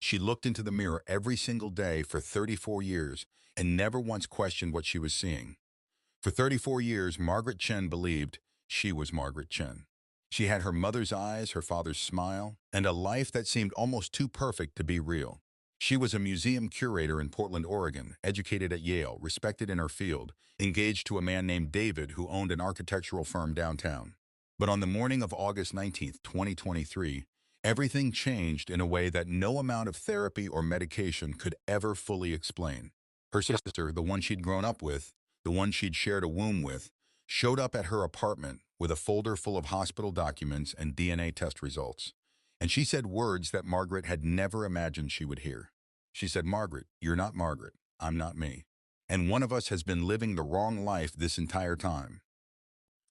She looked into the mirror every single day for 34 years and never once questioned what she was seeing. For 34 years, Margaret Chen believed she was Margaret Chen. She had her mother's eyes, her father's smile, and a life that seemed almost too perfect to be real. She was a museum curator in Portland, Oregon, educated at Yale, respected in her field, engaged to a man named David who owned an architectural firm downtown. But on the morning of August 19th, 2023, everything changed in a way that no amount of therapy or medication could ever fully explain. Her sister, the one she'd grown up with, the one she'd shared a womb with, showed up at her apartment with a folder full of hospital documents and DNA test results. And she said words that Margaret had never imagined she would hear. She said, "Margaret, you're not Margaret. I'm not me. And one of us has been living the wrong life this entire time."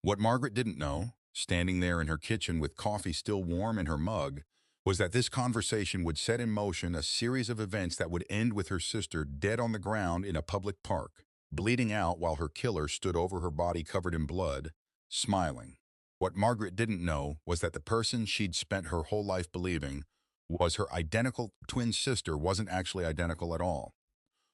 What Margaret didn't know, standing there in her kitchen with coffee still warm in her mug, was that this conversation would set in motion a series of events that would end with her sister dead on the ground in a public park, bleeding out while her killer stood over her body covered in blood, smiling. What Margaret didn't know was that the person she'd spent her whole life believing was her identical twin sister wasn't actually identical at all.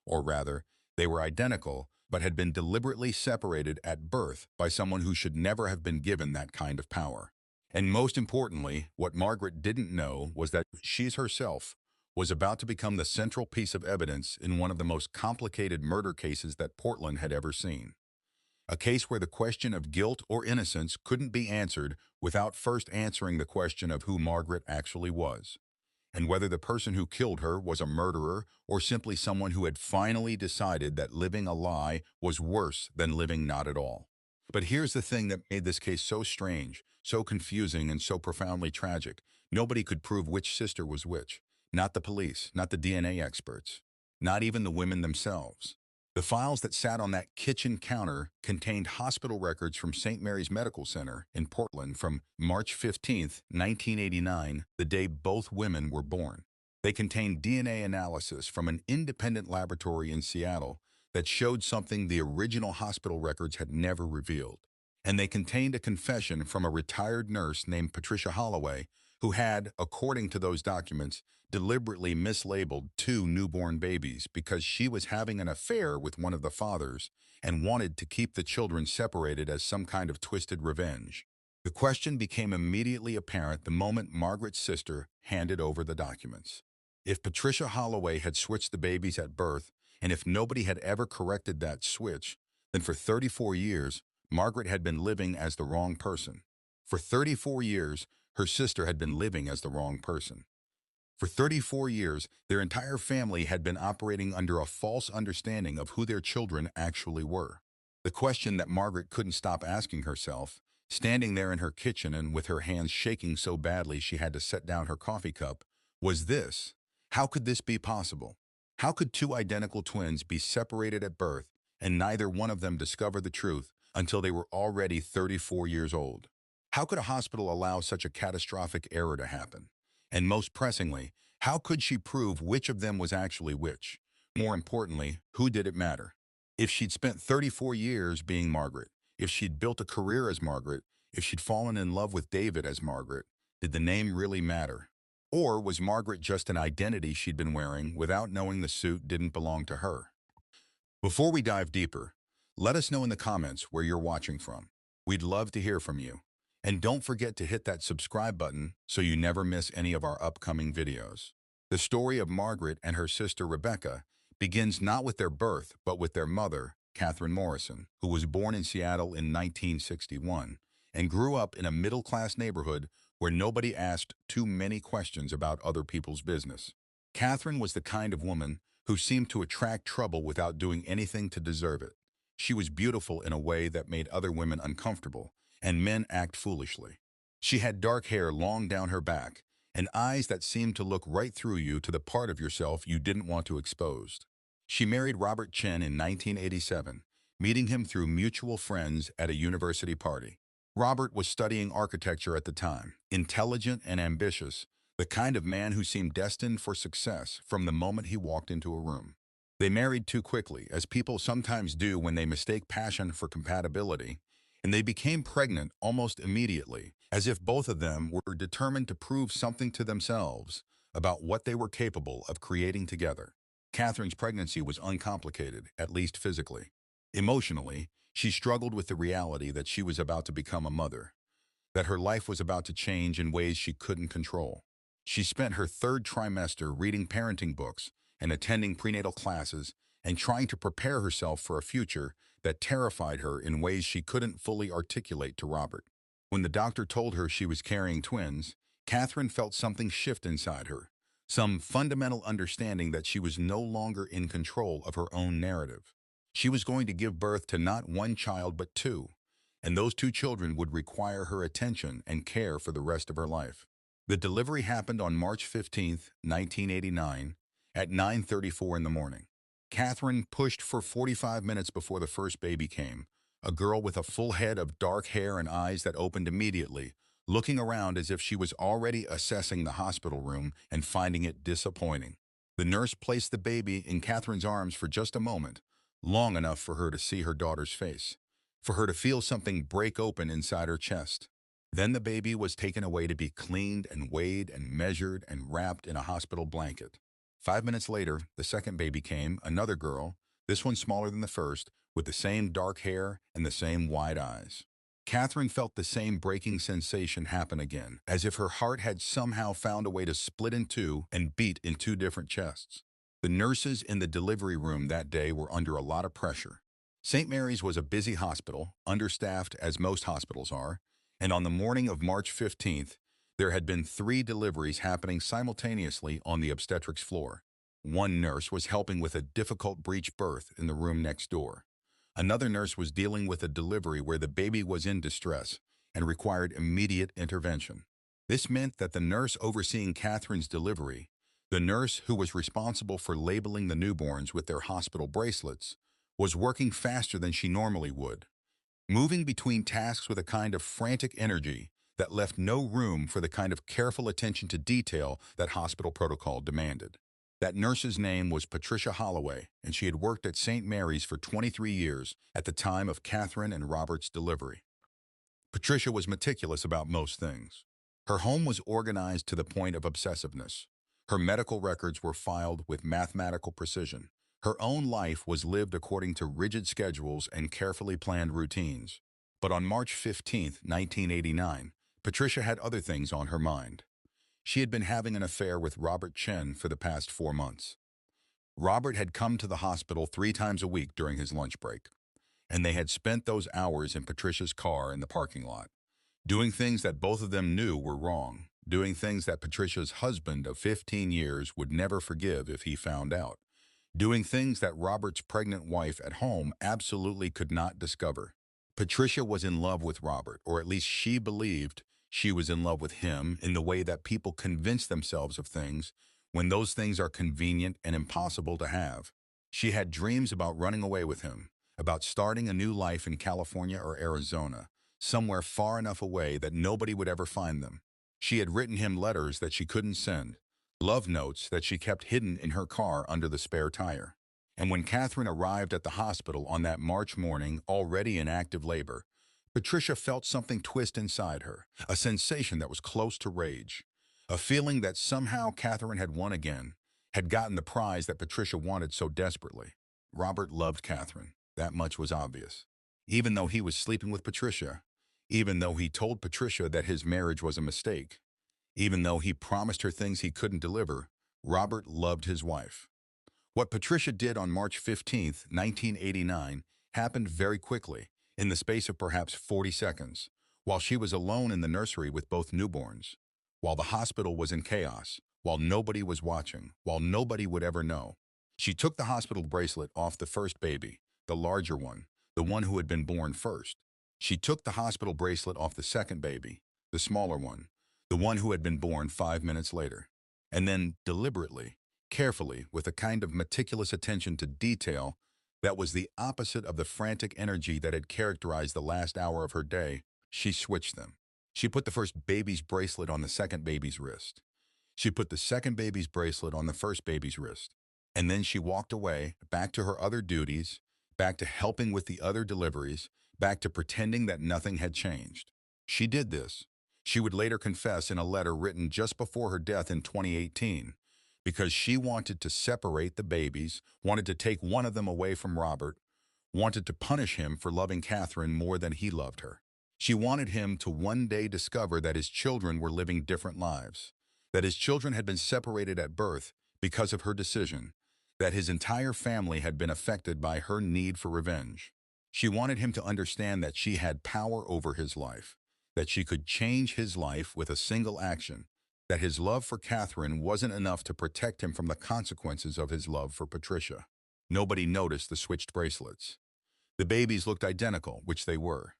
Or rather, they were identical, but had been deliberately separated at birth by someone who should never have been given that kind of power. And most importantly, what Margaret didn't know was that she herself was about to become the central piece of evidence in one of the most complicated murder cases that Portland had ever seen. A case where the question of guilt or innocence couldn't be answered without first answering the question of who Margaret actually was, and whether the person who killed her was a murderer or simply someone who had finally decided that living a lie was worse than living not at all. But here's the thing that made this case so strange, so confusing, and so profoundly tragic. Nobody could prove which sister was which. Not the police, not the DNA experts, not even the women themselves. The files that sat on that kitchen counter contained hospital records from St. Mary's Medical Center in Portland from March 15th, 1989, the day both women were born. They contained DNA analysis from an independent laboratory in Seattle that showed something the original hospital records had never revealed. And they contained a confession from a retired nurse named Patricia Holloway, who had, according to those documents, deliberately mislabeled two newborn babies because she was having an affair with one of the fathers and wanted to keep the children separated as some kind of twisted revenge. The question became immediately apparent the moment Margaret's sister handed over the documents. If Patricia Holloway had switched the babies at birth, and if nobody had ever corrected that switch, then for 34 years, Margaret had been living as the wrong person. For 34 years, her sister had been living as the wrong person. For 34 years, their entire family had been operating under a false understanding of who their children actually were. The question that Margaret couldn't stop asking herself, standing there in her kitchen and with her hands shaking so badly she had to set down her coffee cup, was this: how could this be possible? How could two identical twins be separated at birth and neither one of them discover the truth until they were already 34 years old? How could a hospital allow such a catastrophic error to happen? And most pressingly, how could she prove which of them was actually which? More importantly, who did it matter? If she'd spent 34 years being Margaret, if she'd built a career as Margaret, if she'd fallen in love with David as Margaret, did the name really matter? Or was Margaret just an identity she'd been wearing without knowing the suit didn't belong to her? Before we dive deeper, let us know in the comments where you're watching from. We'd love to hear from you. And don't forget to hit that subscribe button so you never miss any of our upcoming videos. The story of Margaret and her sister Rebecca begins not with their birth, but with their mother, Catherine Morrison, who was born in Seattle in 1961 and grew up in a middle-class neighborhood where nobody asked too many questions about other people's business. Catherine was the kind of woman who seemed to attract trouble without doing anything to deserve it. She was beautiful in a way that made other women uncomfortable, and men act foolishly. She had dark hair long down her back, and eyes that seemed to look right through you to the part of yourself you didn't want to expose. She married Robert Chen in 1987, meeting him through mutual friends at a university party. Robert was studying architecture at the time, intelligent and ambitious, the kind of man who seemed destined for success from the moment he walked into a room. They married too quickly, as people sometimes do when they mistake passion for compatibility, and they became pregnant almost immediately, as if both of them were determined to prove something to themselves, about what they were capable of creating together. Catherine's pregnancy was uncomplicated, at least physically. Emotionally, she struggled with the reality that she was about to become a mother, that her life was about to change in ways she couldn't control. She spent her third trimester reading parenting books and attending prenatal classes and trying to prepare herself for a future that terrified her in ways she couldn't fully articulate to Robert. When the doctor told her she was carrying twins, Catherine felt something shift inside her, some fundamental understanding that she was no longer in control of her own narrative. She was going to give birth to not one child but two, and those two children would require her attention and care for the rest of her life. The delivery happened on March 15, 1989, at 9:34 in the morning. Catherine pushed for 45 minutes before the first baby came, a girl with a full head of dark hair and eyes that opened immediately, looking around as if she was already assessing the hospital room and finding it disappointing. The nurse placed the baby in Catherine's arms for just a moment, long enough for her to see her daughter's face, for her to feel something break open inside her chest. Then the baby was taken away to be cleaned and weighed and measured and wrapped in a hospital blanket. 5 minutes later, the second baby came, another girl, this one smaller than the first, with the same dark hair and the same wide eyes. Catherine felt the same breaking sensation happen again, as if her heart had somehow found a way to split in two and beat in two different chests. The nurses in the delivery room that day were under a lot of pressure. St. Mary's was a busy hospital, understaffed as most hospitals are, and on the morning of March 15th, there had been 3 deliveries happening simultaneously on the obstetrics floor. One nurse was helping with a difficult breech birth in the room next door. Another nurse was dealing with a delivery where the baby was in distress and required immediate intervention. This meant that the nurse overseeing Catherine's delivery, the nurse who was responsible for labeling the newborns with their hospital bracelets, was working faster than she normally would, moving between tasks with a kind of frantic energy that left no room for the kind of careful attention to detail that hospital protocol demanded. That nurse's name was Patricia Holloway, and she had worked at St. Mary's for 23 years at the time of Catherine and Robert's delivery. Patricia was meticulous about most things. Her home was organized to the point of obsessiveness. Her medical records were filed with mathematical precision. Her own life was lived according to rigid schedules and carefully planned routines. But on March 15, 1989, Patricia had other things on her mind. She had been having an affair with Robert Chen for the past 4 months. Robert had come to the hospital 3 times a week during his lunch break, and they had spent those hours in Patricia's car in the parking lot, doing things that both of them knew were wrong, doing things that Patricia's husband of 15 years would never forgive if he found out, doing things that Robert's pregnant wife at home absolutely could not discover. Patricia was in love with Robert, or at least she believed she was in love with him in the way that people convince themselves of things when those things are convenient and impossible to have. She had dreams about running away with him, about starting a new life in California or Arizona, somewhere far enough away that nobody would ever find them. She had written him letters that she couldn't send, love notes that she kept hidden in her car under the spare tire. And when Catherine arrived at the hospital on that March morning, already in active labor, Patricia felt something twist inside her, a sensation that was close to rage, a feeling that somehow Catherine had won again, had gotten the prize that Patricia wanted so desperately. Robert loved Catherine. That much was obvious. Even though he was sleeping with Patricia, even though he told Patricia that his marriage was a mistake, even though he promised her things he couldn't deliver, Robert loved his wife. What Patricia did on March 15, 1989, happened very quickly, in the space of perhaps 40 seconds, while she was alone in the nursery with both newborns, while the hospital was in chaos, while nobody was watching, while nobody would ever know. She took the hospital bracelet off the first baby, the larger one, the one who had been born first. She took the hospital bracelet off the second baby, the smaller one, the one who had been born 5 minutes later. And then, deliberately, carefully, with a kind of meticulous attention to detail that was the opposite of the frantic energy that had characterized the last hour of her day, she switched them. She put the first baby's bracelet on the second baby's wrist. She put the second baby's bracelet on the first baby's wrist. And then she walked away, back to her other duties, back to helping with the other deliveries, back to pretending that nothing had changed. She did this She would later confess in a letter written just before her death in 2018, because she wanted to separate the babies, wanted to take one of them away from Robert, wanted to punish him for loving Catherine more than he loved her. She wanted him to one day discover that his children were living different lives, that his children had been separated at birth because of her decision, that his entire family had been affected by her need for revenge. She wanted him to understand that she had power over his life, that she could change his life with a single action, that his love for Catherine wasn't enough to protect him from the consequences of his love for Patricia. Nobody noticed the switched bracelets. The babies looked identical, which they were.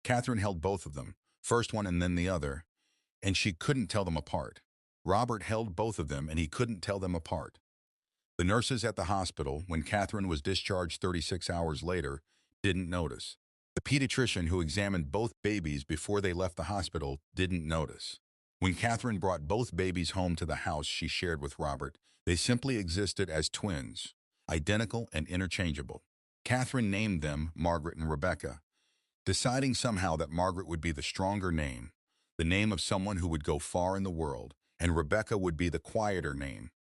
Catherine held both of them, first one and then the other, and she couldn't tell them apart. Robert held both of them and he couldn't tell them apart. The nurses at the hospital, when Catherine was discharged 36 hours later, didn't notice. The pediatrician who examined both babies before they left the hospital didn't notice. When Catherine brought both babies home to the house she shared with Robert, they simply existed as twins, identical and interchangeable. Catherine named them Margaret and Rebecca, deciding somehow that Margaret would be the stronger name, the name of someone who would go far in the world, and Rebecca would be the quieter name,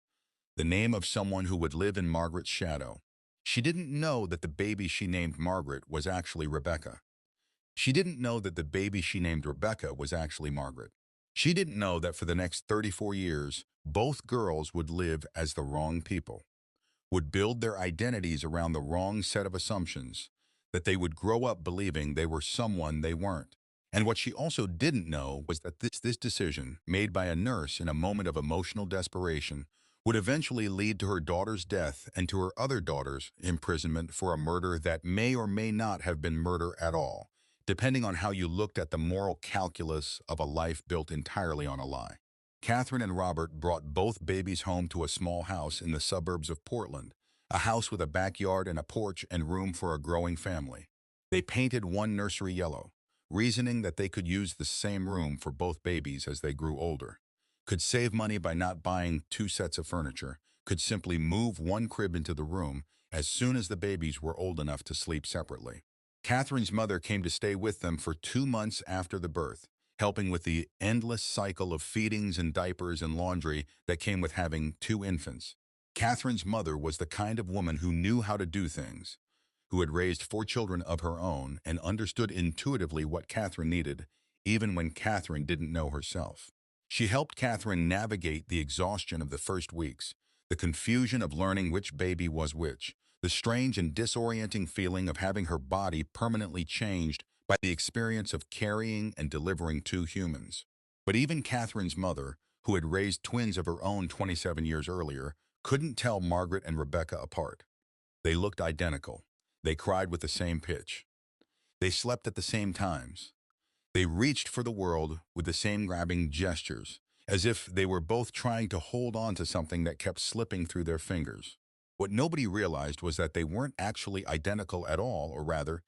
the name of someone who would live in Margaret's shadow. She didn't know that the baby she named Margaret was actually Rebecca. She didn't know that the baby she named Rebecca was actually Margaret. She didn't know that for the next 34 years, both girls would live as the wrong people, would build their identities around the wrong set of assumptions, that they would grow up believing they were someone they weren't. And what she also didn't know was that this decision, made by a nurse in a moment of emotional desperation, would eventually lead to her daughter's death and to her other daughter's imprisonment for a murder that may or may not have been murder at all, depending on how you looked at the moral calculus of a life built entirely on a lie. Catherine and Robert brought both babies home to a small house in the suburbs of Portland, a house with a backyard and a porch and room for a growing family. They painted one nursery yellow, reasoning that they could use the same room for both babies as they grew older, could save money by not buying two sets of furniture, could simply move one crib into the room as soon as the babies were old enough to sleep separately. Catherine's mother came to stay with them for 2 months after the birth, helping with the endless cycle of feedings and diapers and laundry that came with having 2 infants. Catherine's mother was the kind of woman who knew how to do things, who had raised 4 children of her own and understood intuitively what Catherine needed, even when Catherine didn't know herself. She helped Catherine navigate the exhaustion of the first weeks, the confusion of learning which baby was which, the strange and disorienting feeling of having her body permanently changed by the experience of carrying and delivering 2 humans. But even Catherine's mother, who had raised twins of her own 27 years earlier, couldn't tell Margaret and Rebecca apart. They looked identical. They cried with the same pitch. They slept at the same times. They reached for the world with the same grabbing gestures, as if they were both trying to hold on to something that kept slipping through their fingers. What nobody realized was that they weren't actually identical at all, or rather,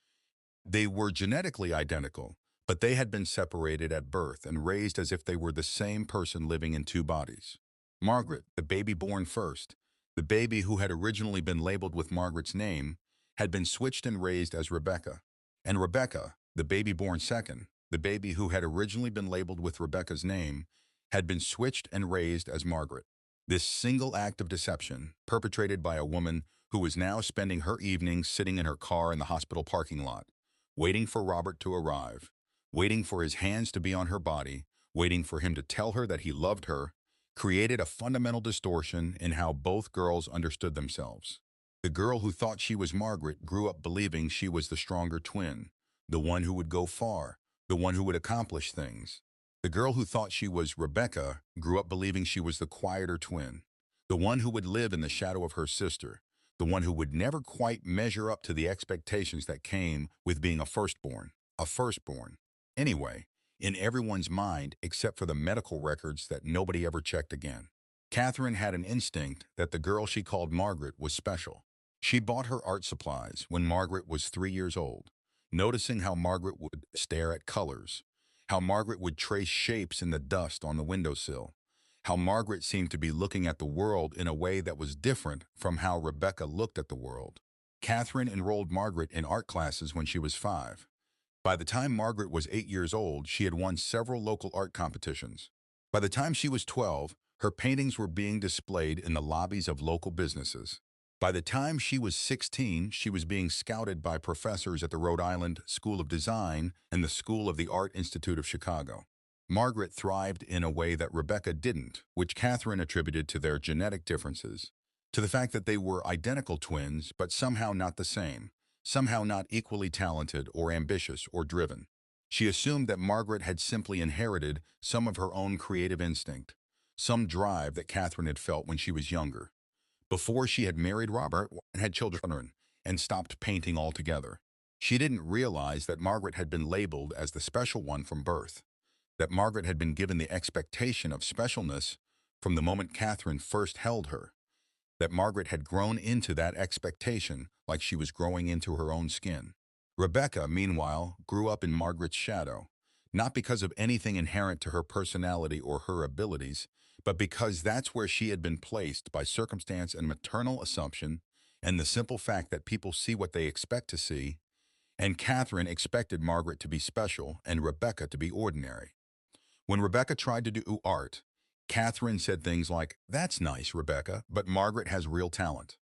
they were genetically identical, but they had been separated at birth and raised as if they were the same person living in 2 bodies. Margaret, the baby born first, the baby who had originally been labeled with Margaret's name, had been switched and raised as Rebecca. And Rebecca, the baby born second, the baby who had originally been labeled with Rebecca's name, had been switched and raised as Margaret. This single act of deception, perpetrated by a woman who was now spending her evenings sitting in her car in the hospital parking lot, waiting for Robert to arrive, waiting for his hands to be on her body, waiting for him to tell her that he loved her, created a fundamental distortion in how both girls understood themselves. The girl who thought she was Margaret grew up believing she was the stronger twin, the one who would go far, the one who would accomplish things. The girl who thought she was Rebecca grew up believing she was the quieter twin, the one who would live in the shadow of her sister, the one who would never quite measure up to the expectations that came with being a firstborn. A firstborn. Anyway, in everyone's mind except for the medical records that nobody ever checked again. Catherine had an instinct that the girl she called Margaret was special. She bought her art supplies when Margaret was 3 years old, noticing how Margaret would stare at colors, how Margaret would trace shapes in the dust on the windowsill, how Margaret seemed to be looking at the world in a way that was different from how Rebecca looked at the world. Catherine enrolled Margaret in art classes when she was 5. By the time Margaret was 8 years old, she had won several local art competitions. By the time she was 12, her paintings were being displayed in the lobbies of local businesses. By the time she was 16, she was being scouted by professors at the Rhode Island School of Design and the School of the Art Institute of Chicago. Margaret thrived in a way that Rebecca didn't, which Catherine attributed to their genetic differences, to the fact that they were identical twins, but somehow not the same, somehow not equally talented or ambitious or driven. She assumed that Margaret had simply inherited some of her own creative instinct, some drive that Catherine had felt when she was younger, before she had married Robert and had children and stopped painting altogether. She didn't realize that Margaret had been labeled as the special one from birth, that Margaret had been given the expectation of specialness from the moment Catherine first held her, that Margaret had grown into that expectation like she was growing into her own skin. Rebecca, meanwhile, grew up in Margaret's shadow, not because of anything inherent to her personality or her abilities, but because that's where she had been placed by circumstance and maternal assumption and the simple fact that people see what they expect to see, and Catherine expected Margaret to be special and Rebecca to be ordinary. When Rebecca tried to do art, Catherine said things like, "That's nice, Rebecca, but Margaret has real talent."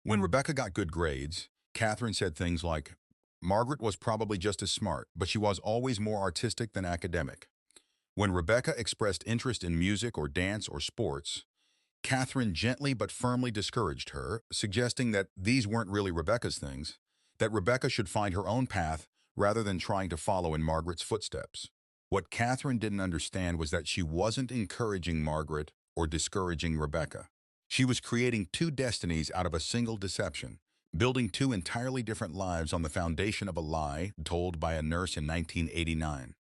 When Rebecca got good grades, Catherine said things like, "Margaret was probably just as smart, but she was always more artistic than academic." When Rebecca expressed interest in music or dance or sports, Catherine gently but firmly discouraged her, suggesting that these weren't really Rebecca's things, that Rebecca should find her own path rather than trying to follow in Margaret's footsteps. What Catherine didn't understand was that she wasn't encouraging Margaret or discouraging Rebecca. She was creating two destinies out of a single deception, building two entirely different lives on the foundation of a lie told by a nurse in 1989.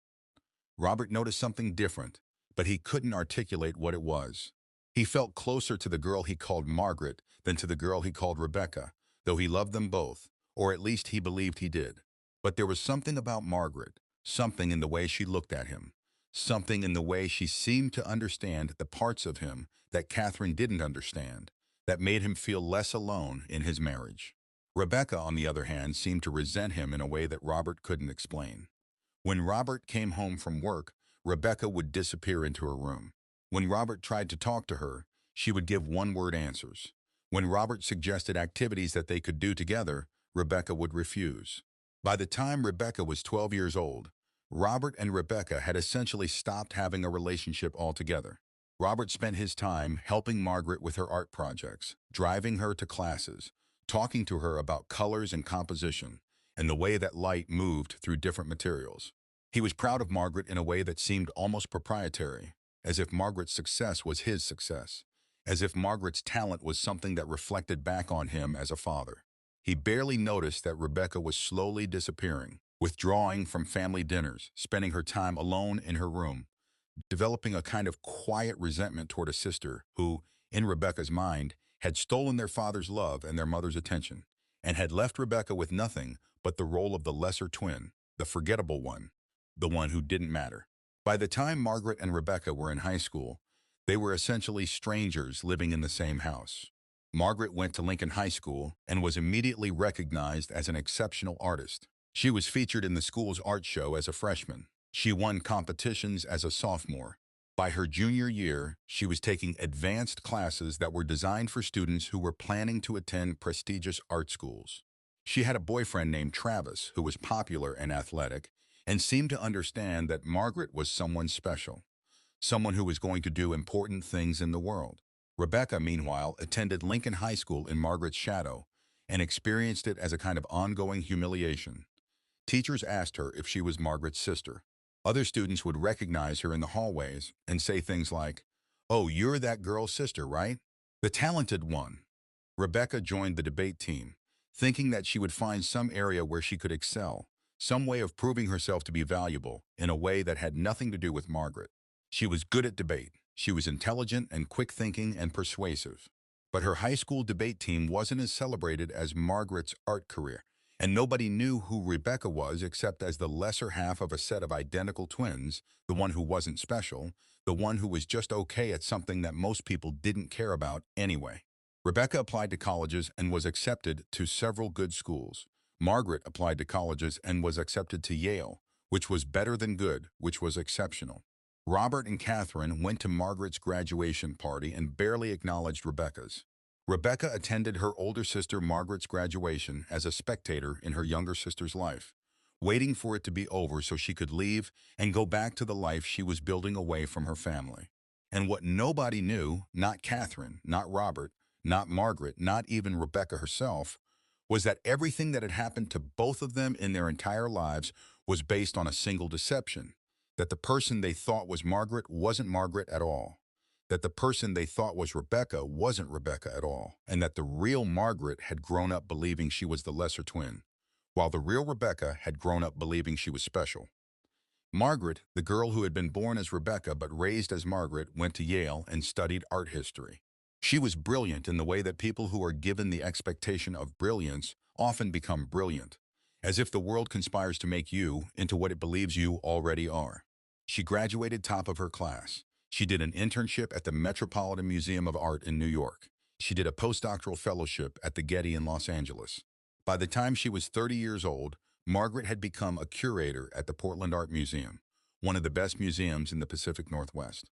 Robert noticed something different, but he couldn't articulate what it was. He felt closer to the girl he called Margaret than to the girl he called Rebecca, though he loved them both, or at least he believed he did. But there was something about Margaret, something in the way she looked at him, something in the way she seemed to understand the parts of him that Catherine didn't understand, that made him feel less alone in his marriage. Rebecca, on the other hand, seemed to resent him in a way that Robert couldn't explain. When Robert came home from work, Rebecca would disappear into her room. When Robert tried to talk to her, she would give one-word answers. When Robert suggested activities that they could do together, Rebecca would refuse. By the time Rebecca was 12 years old, Robert and Rebecca had essentially stopped having a relationship altogether. Robert spent his time helping Margaret with her art projects, driving her to classes, talking to her about colors and composition, and the way that light moved through different materials. He was proud of Margaret in a way that seemed almost proprietary, as if Margaret's success was his success, as if Margaret's talent was something that reflected back on him as a father. He barely noticed that Rebecca was slowly disappearing, withdrawing from family dinners, spending her time alone in her room, developing a kind of quiet resentment toward a sister who, in Rebecca's mind, had stolen their father's love and their mother's attention, and had left Rebecca with nothing but the role of the lesser twin, the forgettable one, the one who didn't matter. By the time Margaret and Rebecca were in high school, they were essentially strangers living in the same house. Margaret went to Lincoln High School and was immediately recognized as an exceptional artist. She was featured in the school's art show as a freshman. She won competitions as a sophomore. By her junior year, she was taking advanced classes that were designed for students who were planning to attend prestigious art schools. She had a boyfriend named Travis who was popular and athletic and seemed to understand that Margaret was someone special, someone who was going to do important things in the world. Rebecca, meanwhile, attended Lincoln High School in Margaret's shadow and experienced it as a kind of ongoing humiliation. Teachers asked her if she was Margaret's sister. Other students would recognize her in the hallways and say things like, "Oh, you're that girl's sister, right?" The talented one. Rebecca joined the debate team, thinking that she would find some area where she could excel, some way of proving herself to be valuable in a way that had nothing to do with Margaret. She was good at debate. She was intelligent and quick-thinking and persuasive. But her high school debate team wasn't as celebrated as Margaret's art career, and nobody knew who Rebecca was except as the lesser half of a set of identical twins, the one who wasn't special, the one who was just okay at something that most people didn't care about anyway. Rebecca applied to colleges and was accepted to several good schools, Margaret applied to colleges and was accepted to Yale, which was better than good, which was exceptional. Robert and Catherine went to Margaret's graduation party and barely acknowledged Rebecca's. Rebecca attended her older sister Margaret's graduation as a spectator in her younger sister's life, waiting for it to be over so she could leave and go back to the life she was building away from her family. And what nobody knew, not Catherine, not Robert, not Margaret, not even Rebecca herself, was that everything that had happened to both of them in their entire lives was based on a single deception, that the person they thought was Margaret wasn't Margaret at all, that the person they thought was Rebecca wasn't Rebecca at all, and that the real Margaret had grown up believing she was the lesser twin, while the real Rebecca had grown up believing she was special. Margaret, the girl who had been born as Rebecca but raised as Margaret, went to Yale and studied art history. She was brilliant in the way that people who are given the expectation of brilliance often become brilliant, as if the world conspires to make you into what it believes you already are. She graduated top of her class. She did an internship at the Metropolitan Museum of Art in New York. She did a postdoctoral fellowship at the Getty in Los Angeles. By the time she was 30 years old, Margaret had become a curator at the Portland Art Museum, one of the best museums in the Pacific Northwest.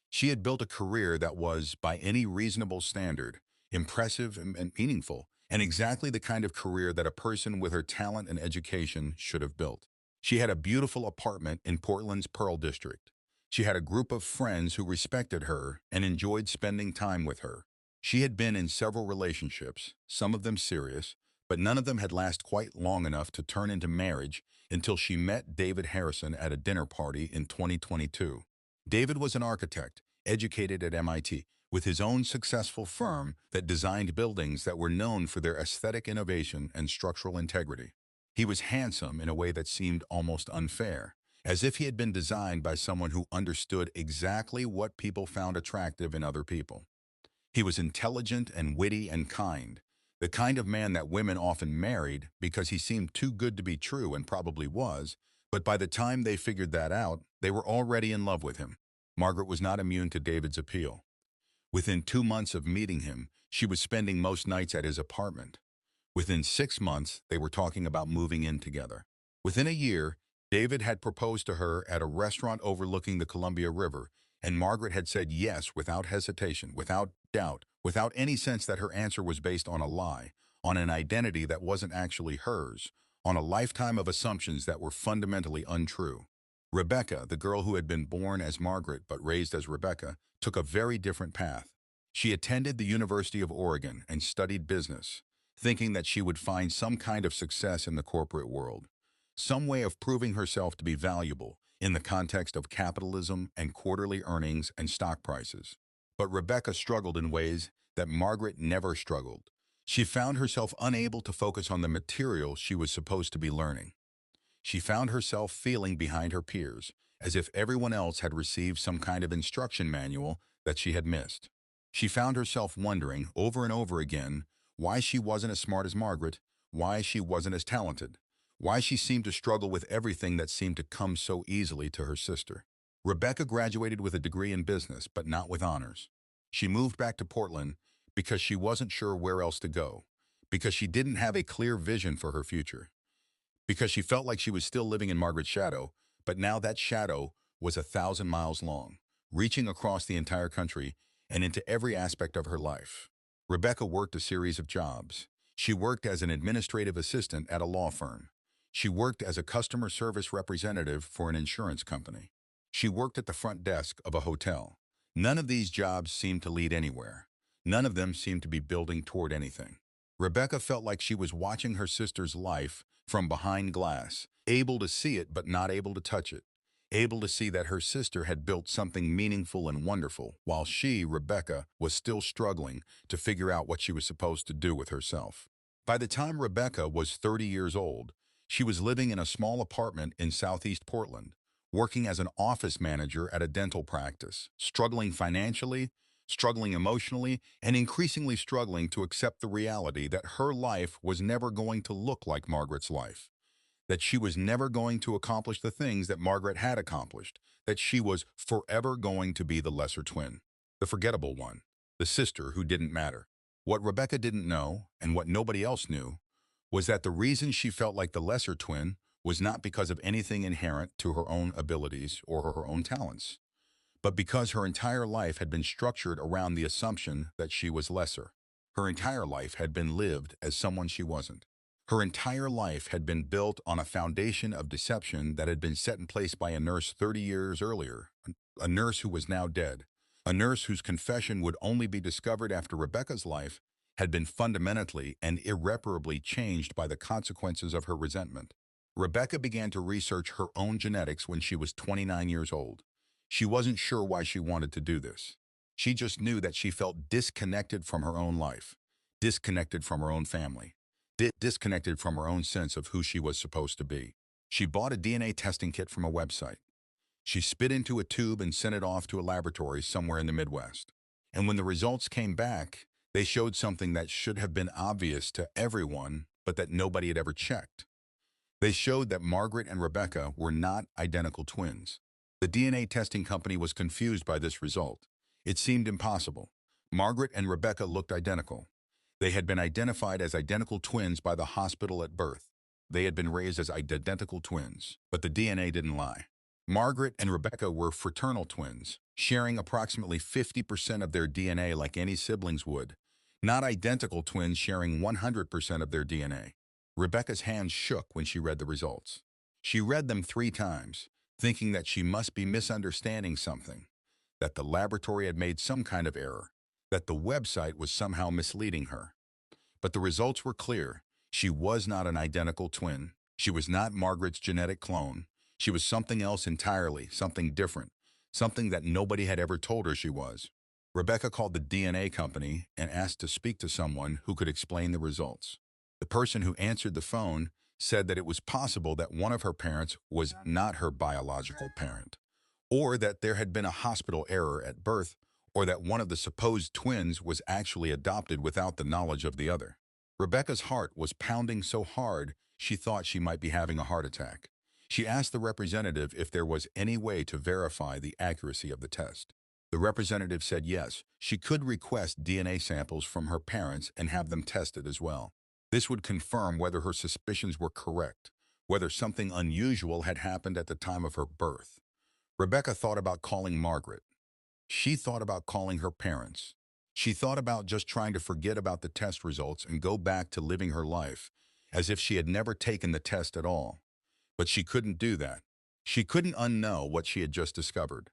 She had built a career that was, by any reasonable standard, impressive and meaningful, and exactly the kind of career that a person with her talent and education should have built. She had a beautiful apartment in Portland's Pearl District. She had a group of friends who respected her and enjoyed spending time with her. She had been in several relationships, some of them serious, but none of them had lasted quite long enough to turn into marriage until she met David Harrison at a dinner party in 2022. David was an architect, educated at MIT, with his own successful firm that designed buildings that were known for their aesthetic innovation and structural integrity. He was handsome in a way that seemed almost unfair, as if he had been designed by someone who understood exactly what people found attractive in other people. He was intelligent and witty and kind, the kind of man that women often married because he seemed too good to be true and probably was, but by the time they figured that out, they were already in love with him. Margaret was not immune to David's appeal. Within 2 months of meeting him, she was spending most nights at his apartment. Within 6 months, they were talking about moving in together. Within a year, David had proposed to her at a restaurant overlooking the Columbia River, and Margaret had said yes without hesitation, without doubt, without any sense that her answer was based on a lie, on an identity that wasn't actually hers, on a lifetime of assumptions that were fundamentally untrue. Rebecca, the girl who had been born as Margaret but raised as Rebecca, took a very different path. She attended the University of Oregon and studied business, thinking that she would find some kind of success in the corporate world, some way of proving herself to be valuable in the context of capitalism and quarterly earnings and stock prices. But Rebecca struggled in ways that Margaret never struggled. She found herself unable to focus on the material she was supposed to be learning. She found herself feeling behind her peers, as if everyone else had received some kind of instruction manual that she had missed. She found herself wondering over and over again why she wasn't as smart as Margaret, why she wasn't as talented, why she seemed to struggle with everything that seemed to come so easily to her sister. Rebecca graduated with a degree in business, but not with honors. She moved back to Portland because she wasn't sure where else to go, because she didn't have a clear vision for her future, because she felt like she was still living in Margaret's shadow, but now that shadow was 1,000 miles long, reaching across the entire country and into every aspect of her life. Rebecca worked a series of jobs. She worked as an administrative assistant at a law firm. She worked as a customer service representative for an insurance company. She worked at the front desk of a hotel. None of these jobs seemed to lead anywhere. None of them seemed to be building toward anything. Rebecca felt like she was watching her sister's life from behind glass, able to see it but not able to touch it, able to see that her sister had built something meaningful and wonderful, while she, Rebecca, was still struggling to figure out what she was supposed to do with herself. By the time Rebecca was 30 years old, she was living in a small apartment in Southeast Portland, working as an office manager at a dental practice, struggling financially, struggling emotionally, and increasingly struggling to accept the reality that her life was never going to look like Margaret's life, that she was never going to accomplish the things that Margaret had accomplished, that she was forever going to be the lesser twin, the forgettable one, the sister who didn't matter. What Rebecca didn't know, and what nobody else knew, was that the reason she felt like the lesser twin was not because of anything inherent to her own abilities or her own talents, but because her entire life had been structured around the assumption that she was lesser. Her entire life had been lived as someone she wasn't. Her entire life had been built on a foundation of deception that had been set in place by a nurse 30 years earlier, a nurse who was now dead, a nurse whose confession would only be discovered after Rebecca's life had been fundamentally and irreparably changed by the consequences of her resentment. Rebecca began to research her own genetics when she was 29 years old. She wasn't sure why she wanted to do this. She just knew that she felt disconnected from her own life, disconnected from her own family, disconnected from her own sense of who she was supposed to be. She bought a DNA testing kit from a website. She spit into a tube and sent it off to a laboratory somewhere in the Midwest. And when the results came back, they showed something that should have been obvious to everyone, but that nobody had ever checked. They showed that Margaret and Rebecca were not identical twins. The DNA testing company was confused by this result. It seemed impossible. Margaret and Rebecca looked identical. They had been identified as identical twins by the hospital at birth. They had been raised as identical twins, but the DNA didn't lie. Margaret and Rebecca were fraternal twins, sharing approximately 50% of their DNA like any siblings would, not identical twins sharing 100% of their DNA. Rebecca's hands shook when she read the results. She read them 3 times, thinking that she must be misunderstanding something, that the laboratory had made some kind of error, that the website was somehow misleading her. But the results were clear. She was not an identical twin. She was not Margaret's genetic clone. She was something else entirely, something different, something that nobody had ever told her she was. Rebecca called the DNA company and asked to speak to someone who could explain the results. The person who answered the phone said that it was possible that one of her parents was not her biological parent, or that there had been a hospital error at birth, or that one of the supposed twins was actually adopted without the knowledge of the other. Rebecca's heart was pounding so hard she thought she might be having a heart attack. She asked the representative if there was any way to verify the accuracy of the test. The representative said yes, she could request DNA samples from her parents and have them tested as well. This would confirm whether her suspicions were correct, whether something unusual had happened at the time of her birth. Rebecca thought about calling Margaret. She thought about calling her parents. She thought about just trying to forget about the test results and go back to living her life, as if she had never taken the test at all. But she couldn't do that. She couldn't unknow what she had just discovered.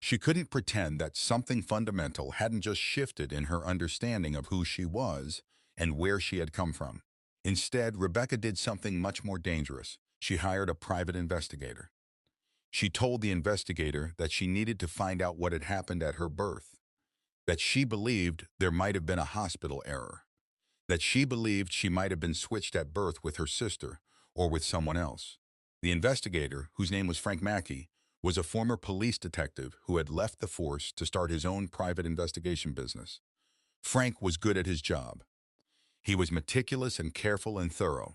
She couldn't pretend that something fundamental hadn't just shifted in her understanding of who she was and where she had come from. Instead, Rebecca did something much more dangerous. She hired a private investigator. She told the investigator that she needed to find out what had happened at her birth, that she believed there might have been a hospital error, that she believed she might have been switched at birth with her sister or with someone else. The investigator, whose name was Frank Mackey, was a former police detective who had left the force to start his own private investigation business. Frank was good at his job. He was meticulous and careful and thorough.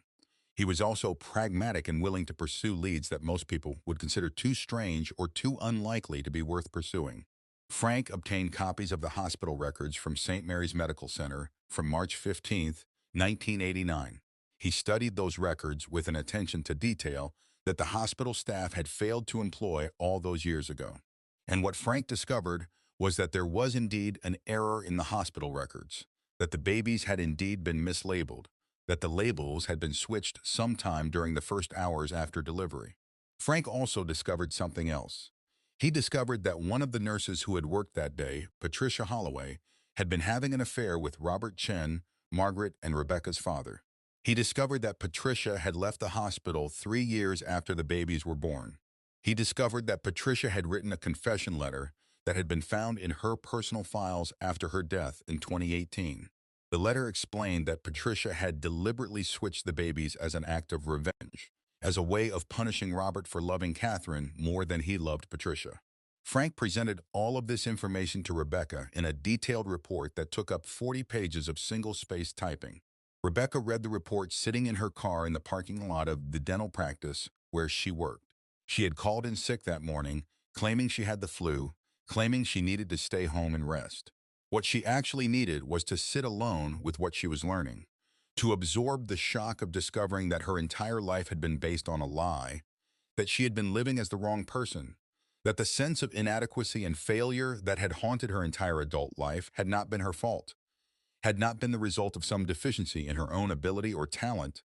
He was also pragmatic and willing to pursue leads that most people would consider too strange or too unlikely to be worth pursuing. Frank obtained copies of the hospital records from St. Mary's Medical Center from March 15, 1989. He studied those records with an attention to detail that the hospital staff had failed to employ all those years ago. And what Frank discovered was that there was indeed an error in the hospital records, that the babies had indeed been mislabeled, that the labels had been switched sometime during the first hours after delivery. Frank also discovered something else. He discovered that one of the nurses who had worked that day, Patricia Holloway, had been having an affair with Robert Chen, Margaret and Rebecca's father. He discovered that Patricia had left the hospital 3 years after the babies were born. He discovered that Patricia had written a confession letter that had been found in her personal files after her death in 2018. The letter explained that Patricia had deliberately switched the babies as an act of revenge, as a way of punishing Robert for loving Catherine more than he loved Patricia. Frank presented all of this information to Rebecca in a detailed report that took up 40 pages of single-spaced typing. Rebecca read the report sitting in her car in the parking lot of the dental practice where she worked. She had called in sick that morning, claiming she had the flu, claiming she needed to stay home and rest. What she actually needed was to sit alone with what she was learning. to absorb the shock of discovering that her entire life had been based on a lie, that she had been living as the wrong person, that the sense of inadequacy and failure that had haunted her entire adult life had not been her fault, had not been the result of some deficiency in her own ability or talent,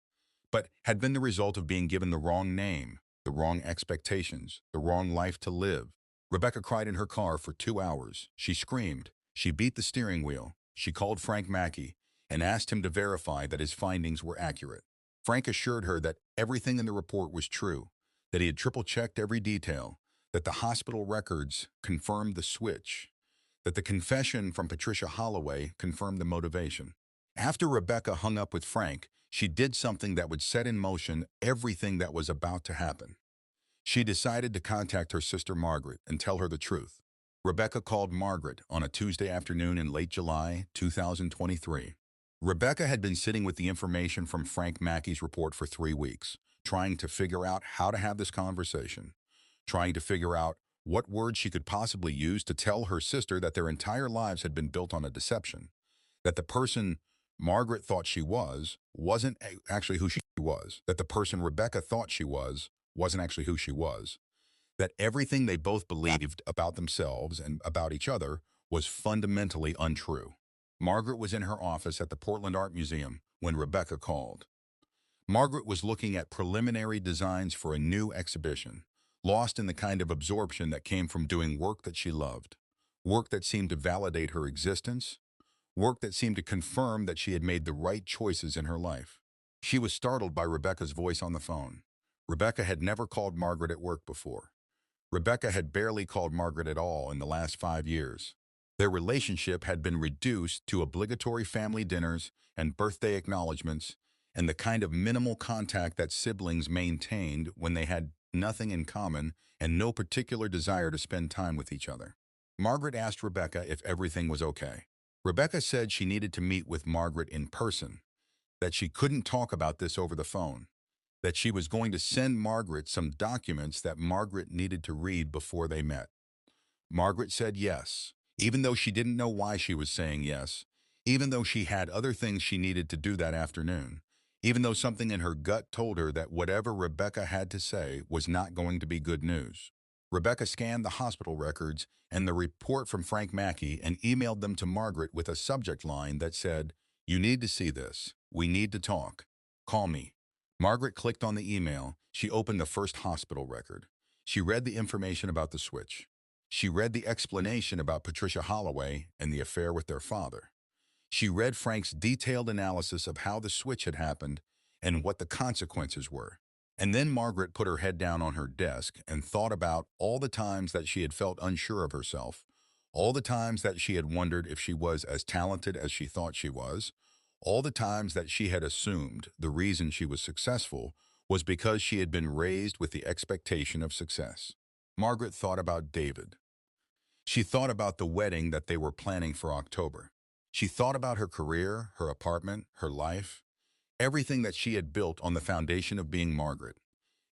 but had been the result of being given the wrong name, the wrong expectations, the wrong life to live. Rebecca cried in her car for 2 hours. She screamed. She beat the steering wheel. She called Frank Mackey and asked him to verify that his findings were accurate. Frank assured her that everything in the report was true, that he had triple-checked every detail, that the hospital records confirmed the switch, that the confession from Patricia Holloway confirmed the motivation. After Rebecca hung up with Frank, she did something that would set in motion everything that was about to happen. She decided to contact her sister Margaret and tell her the truth. Rebecca called Margaret on a Tuesday afternoon in late July 2023. Rebecca had been sitting with the information from Frank Mackey's report for 3 weeks, trying to figure out how to have this conversation, trying to figure out what words she could possibly use to tell her sister that their entire lives had been built on a deception, that the person Margaret thought she wasn't actually who she was, that the person Rebecca thought she wasn't actually who she was, that everything they both believed about themselves and about each other was fundamentally untrue. Margaret was in her office at the Portland Art Museum when Rebecca called. Margaret was looking at preliminary designs for a new exhibition, lost in the kind of absorption that came from doing work that she loved, work that seemed to validate her existence, work that seemed to confirm that she had made the right choices in her life. She was startled by Rebecca's voice on the phone. Rebecca had never called Margaret at work before. Rebecca had barely called Margaret at all in the last 5 years. Their relationship had been reduced to obligatory family dinners and birthday acknowledgments and the kind of minimal contact that siblings maintained when they had nothing in common and no particular desire to spend time with each other. Margaret asked Rebecca if everything was okay. Rebecca said she needed to meet with Margaret in person, that she couldn't talk about this over the phone, that she was going to send Margaret some documents that Margaret needed to read before they met. Margaret said yes, even though she didn't know why she was saying yes, even though she had other things she needed to do that afternoon, even though something in her gut told her that whatever Rebecca had to say was not going to be good news. Rebecca scanned the hospital records and the report from Frank Mackey and emailed them to Margaret with a subject line that said, "You need to see this. We need to talk. Call me." Margaret clicked on the email. She opened the first hospital record. She read the information about the switch. She read the explanation about Patricia Holloway and the affair with their father. She read Frank's detailed analysis of how the switch had happened and what the consequences were. And then Margaret put her head down on her desk and thought about all the times that she had felt unsure of herself, all the times that she had wondered if she was as talented as she thought she was, all the times that she had assumed the reason she was successful was because she had been raised with the expectation of success. Margaret thought about David. She thought about the wedding that they were planning for October. She thought about her career, her apartment, her life, everything that she had built on the foundation of being Margaret,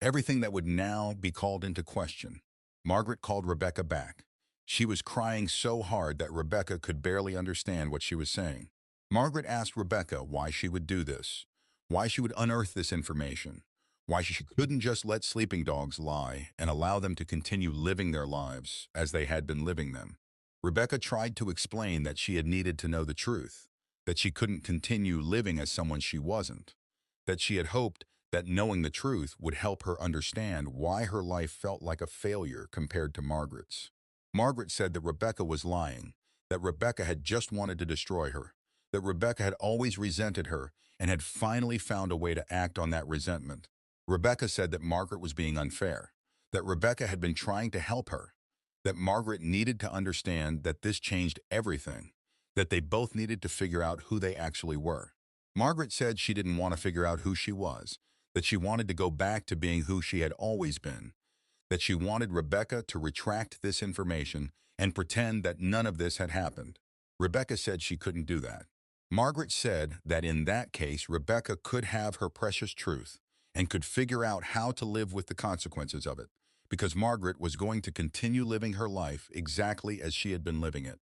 everything that would now be called into question. Margaret called Rebecca back. She was crying so hard that Rebecca could barely understand what she was saying. Margaret asked Rebecca why she would do this, why she would unearth this information, why she couldn't just let sleeping dogs lie and allow them to continue living their lives as they had been living them. Rebecca tried to explain that she had needed to know the truth, that she couldn't continue living as someone she wasn't, that she had hoped that knowing the truth would help her understand why her life felt like a failure compared to Margaret's. Margaret said that Rebecca was lying, that Rebecca had just wanted to destroy her, that Rebecca had always resented her and had finally found a way to act on that resentment. Rebecca said that Margaret was being unfair, that Rebecca had been trying to help her, that Margaret needed to understand that this changed everything, that they both needed to figure out who they actually were. Margaret said she didn't want to figure out who she was, that she wanted to go back to being who she had always been, that she wanted Rebecca to retract this information and pretend that none of this had happened. Rebecca said she couldn't do that. Margaret said that in that case, Rebecca could have her precious truth and could figure out how to live with the consequences of it, because Margaret was going to continue living her life exactly as she had been living it,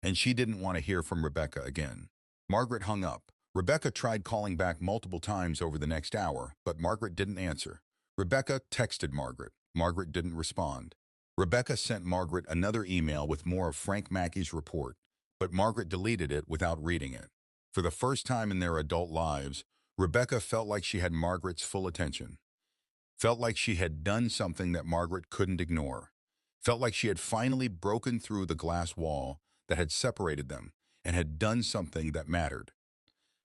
and she didn't want to hear from Rebecca again. Margaret hung up. Rebecca tried calling back multiple times over the next hour, but Margaret didn't answer. Rebecca texted Margaret. Margaret didn't respond. Rebecca sent Margaret another email with more of Frank Mackey's report, but Margaret deleted it without reading it. For the first time in their adult lives, Rebecca felt like she had Margaret's full attention, felt like she had done something that Margaret couldn't ignore, felt like she had finally broken through the glass wall that had separated them and had done something that mattered.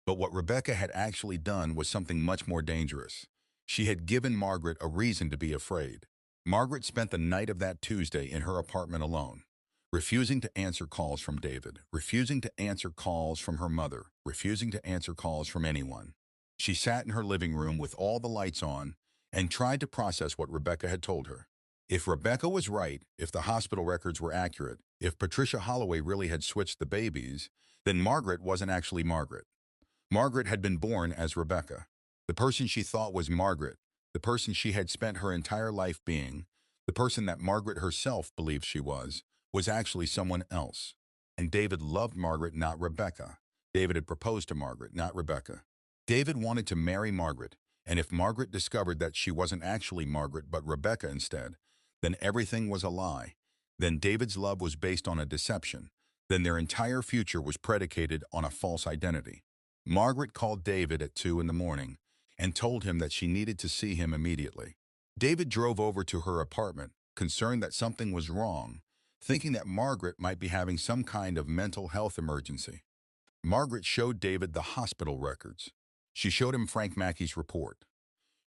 But what Rebecca had actually done was something much more dangerous. She had given Margaret a reason to be afraid. Margaret spent the night of that Tuesday in her apartment alone, refusing to answer calls from David, refusing to answer calls from her mother, refusing to answer calls from anyone. She sat in her living room with all the lights on and tried to process what Rebecca had told her. If Rebecca was right, if the hospital records were accurate, if Patricia Holloway really had switched the babies, then Margaret wasn't actually Margaret. Margaret had been born as Rebecca. The person she thought was Margaret, the person she had spent her entire life being, the person that Margaret herself believed she was actually someone else. And David loved Margaret, not Rebecca. David had proposed to Margaret, not Rebecca. David wanted to marry Margaret, and if Margaret discovered that she wasn't actually Margaret but Rebecca instead, then everything was a lie. Then David's love was based on a deception. Then their entire future was predicated on a false identity. Margaret called David at 2 in the morning and told him that she needed to see him immediately. David drove over to her apartment, concerned that something was wrong, thinking that Margaret might be having some kind of mental health emergency. Margaret showed David the hospital records. She showed him Frank Mackey's report.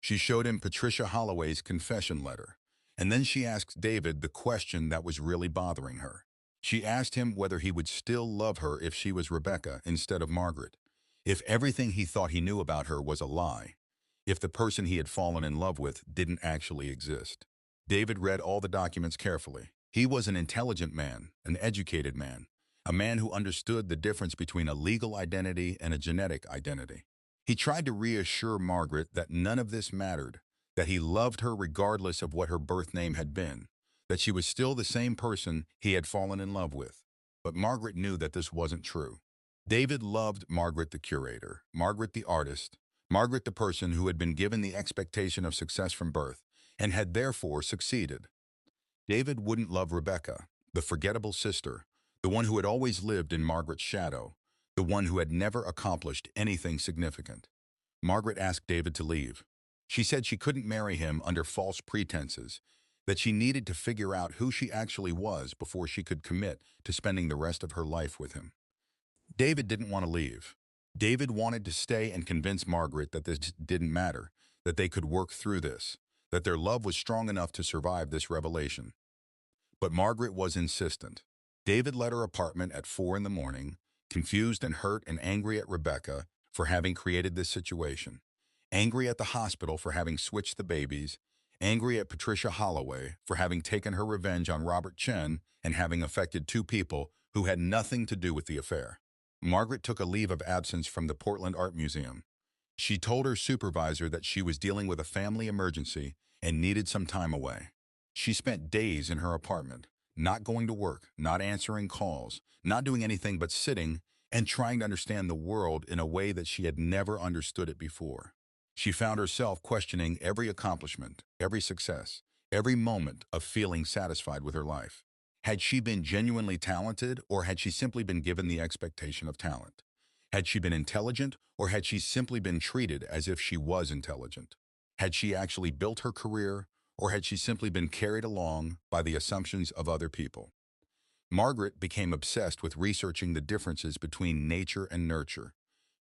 She showed him Patricia Holloway's confession letter. And then she asked David the question that was really bothering her. She asked him whether he would still love her if she was Rebecca instead of Margaret. If everything he thought he knew about her was a lie, if the person he had fallen in love with didn't actually exist. David read all the documents carefully. He was an intelligent man, an educated man, a man who understood the difference between a legal identity and a genetic identity. He tried to reassure Margaret that none of this mattered, that he loved her regardless of what her birth name had been, that she was still the same person he had fallen in love with. But Margaret knew that this wasn't true. David loved Margaret the curator, Margaret the artist, Margaret the person who had been given the expectation of success from birth and had therefore succeeded. David wouldn't love Rebecca, the forgettable sister, the one who had always lived in Margaret's shadow, the one who had never accomplished anything significant. Margaret asked David to leave. She said she couldn't marry him under false pretenses, that she needed to figure out who she actually was before she could commit to spending the rest of her life with him. David didn't want to leave. David wanted to stay and convince Margaret that this didn't matter, that they could work through this, that their love was strong enough to survive this revelation. But Margaret was insistent. David left her apartment at 4 in the morning, confused and hurt and angry at Rebecca for having created this situation, angry at the hospital for having switched the babies, angry at Patricia Holloway for having taken her revenge on Robert Chen and having affected two people who had nothing to do with the affair. Margaret took a leave of absence from the Portland Art Museum. She told her supervisor that she was dealing with a family emergency and needed some time away. She spent days in her apartment, not going to work, not answering calls, not doing anything but sitting and trying to understand the world in a way that she had never understood it before. She found herself questioning every accomplishment, every success, every moment of feeling satisfied with her life. Had she been genuinely talented, or had she simply been given the expectation of talent? Had she been intelligent, or had she simply been treated as if she was intelligent? Had she actually built her career, or had she simply been carried along by the assumptions of other people? Margaret became obsessed with researching the differences between nature and nurture,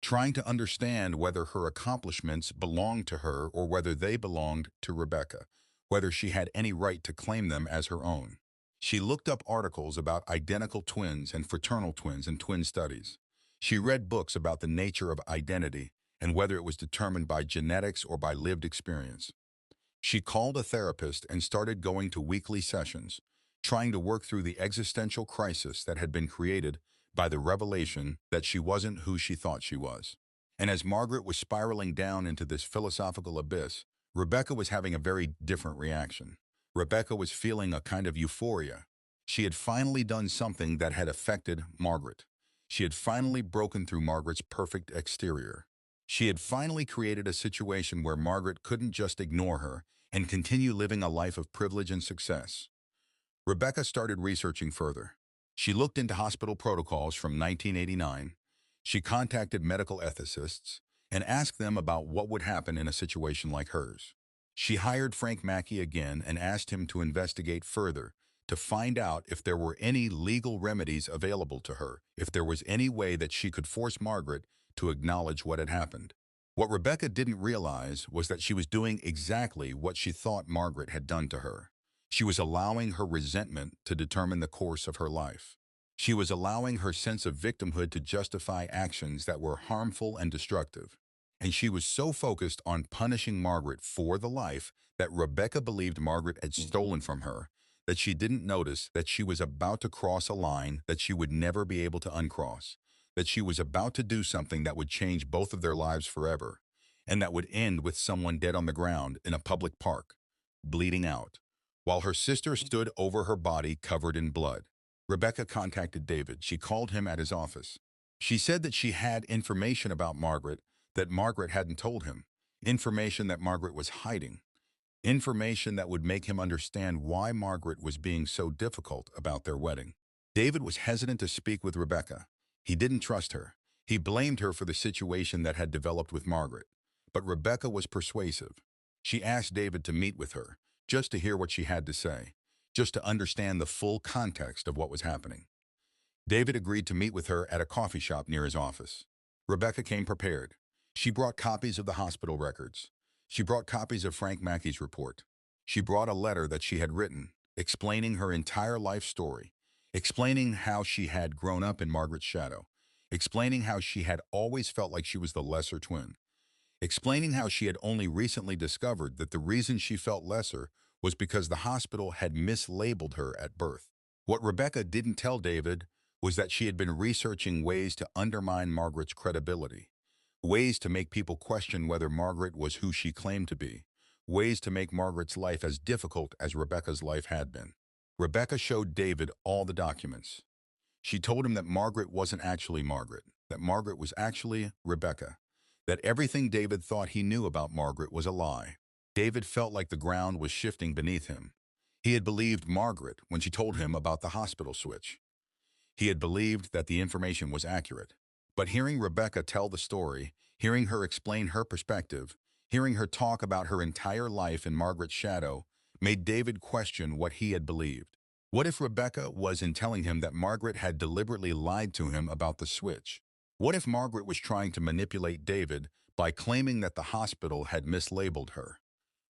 trying to understand whether her accomplishments belonged to her or whether they belonged to Rebecca, whether she had any right to claim them as her own. She looked up articles about identical twins and fraternal twins and twin studies. She read books about the nature of identity and whether it was determined by genetics or by lived experience. She called a therapist and started going to weekly sessions, trying to work through the existential crisis that had been created by the revelation that she wasn't who she thought she was. And as Margaret was spiraling down into this philosophical abyss, Rebecca was having a very different reaction. Rebecca was feeling a kind of euphoria. She had finally done something that had affected Margaret. She had finally broken through Margaret's perfect exterior. She had finally created a situation where Margaret couldn't just ignore her and continue living a life of privilege and success. Rebecca started researching further. She looked into hospital protocols from 1989. She contacted medical ethicists and asked them about what would happen in a situation like hers. She hired Frank Mackey again and asked him to investigate further to find out if there were any legal remedies available to her, if there was any way that she could force Margaret to acknowledge what had happened. What Rebecca didn't realize was that she was doing exactly what she thought Margaret had done to her. She was allowing her resentment to determine the course of her life. She was allowing her sense of victimhood to justify actions that were harmful and destructive. And she was so focused on punishing Margaret for the life that Rebecca believed Margaret had stolen from her that she didn't notice that she was about to cross a line that she would never be able to uncross, that she was about to do something that would change both of their lives forever, and that would end with someone dead on the ground in a public park, bleeding out, while her sister stood over her body covered in blood. Rebecca contacted David. She called him at his office. She said that she had information about Margaret that Margaret hadn't told him, information that Margaret was hiding, information that would make him understand why Margaret was being so difficult about their wedding. David was hesitant to speak with Rebecca. He didn't trust her. He blamed her for the situation that had developed with Margaret. But Rebecca was persuasive. She asked David to meet with her, just to hear what she had to say, just to understand the full context of what was happening. David agreed to meet with her at a coffee shop near his office. Rebecca came prepared. She brought copies of the hospital records. She brought copies of Frank Mackey's report. She brought a letter that she had written, explaining her entire life story, explaining how she had grown up in Margaret's shadow, explaining how she had always felt like she was the lesser twin, explaining how she had only recently discovered that the reason she felt lesser was because the hospital had mislabeled her at birth. What Rebecca didn't tell David was that she had been researching ways to undermine Margaret's credibility, ways to make people question whether Margaret was who she claimed to be, ways to make Margaret's life as difficult as Rebecca's life had been. Rebecca showed David all the documents. She told him that Margaret wasn't actually Margaret, that Margaret was actually Rebecca, that everything David thought he knew about Margaret was a lie. David felt like the ground was shifting beneath him. He had believed Margaret when she told him about the hospital switch. He had believed that the information was accurate. But hearing Rebecca tell the story, hearing her explain her perspective, hearing her talk about her entire life in Margaret's shadow, made David question what he had believed. What if Rebecca was in telling him that Margaret had deliberately lied to him about the switch? What if Margaret was trying to manipulate David by claiming that the hospital had mislabeled her,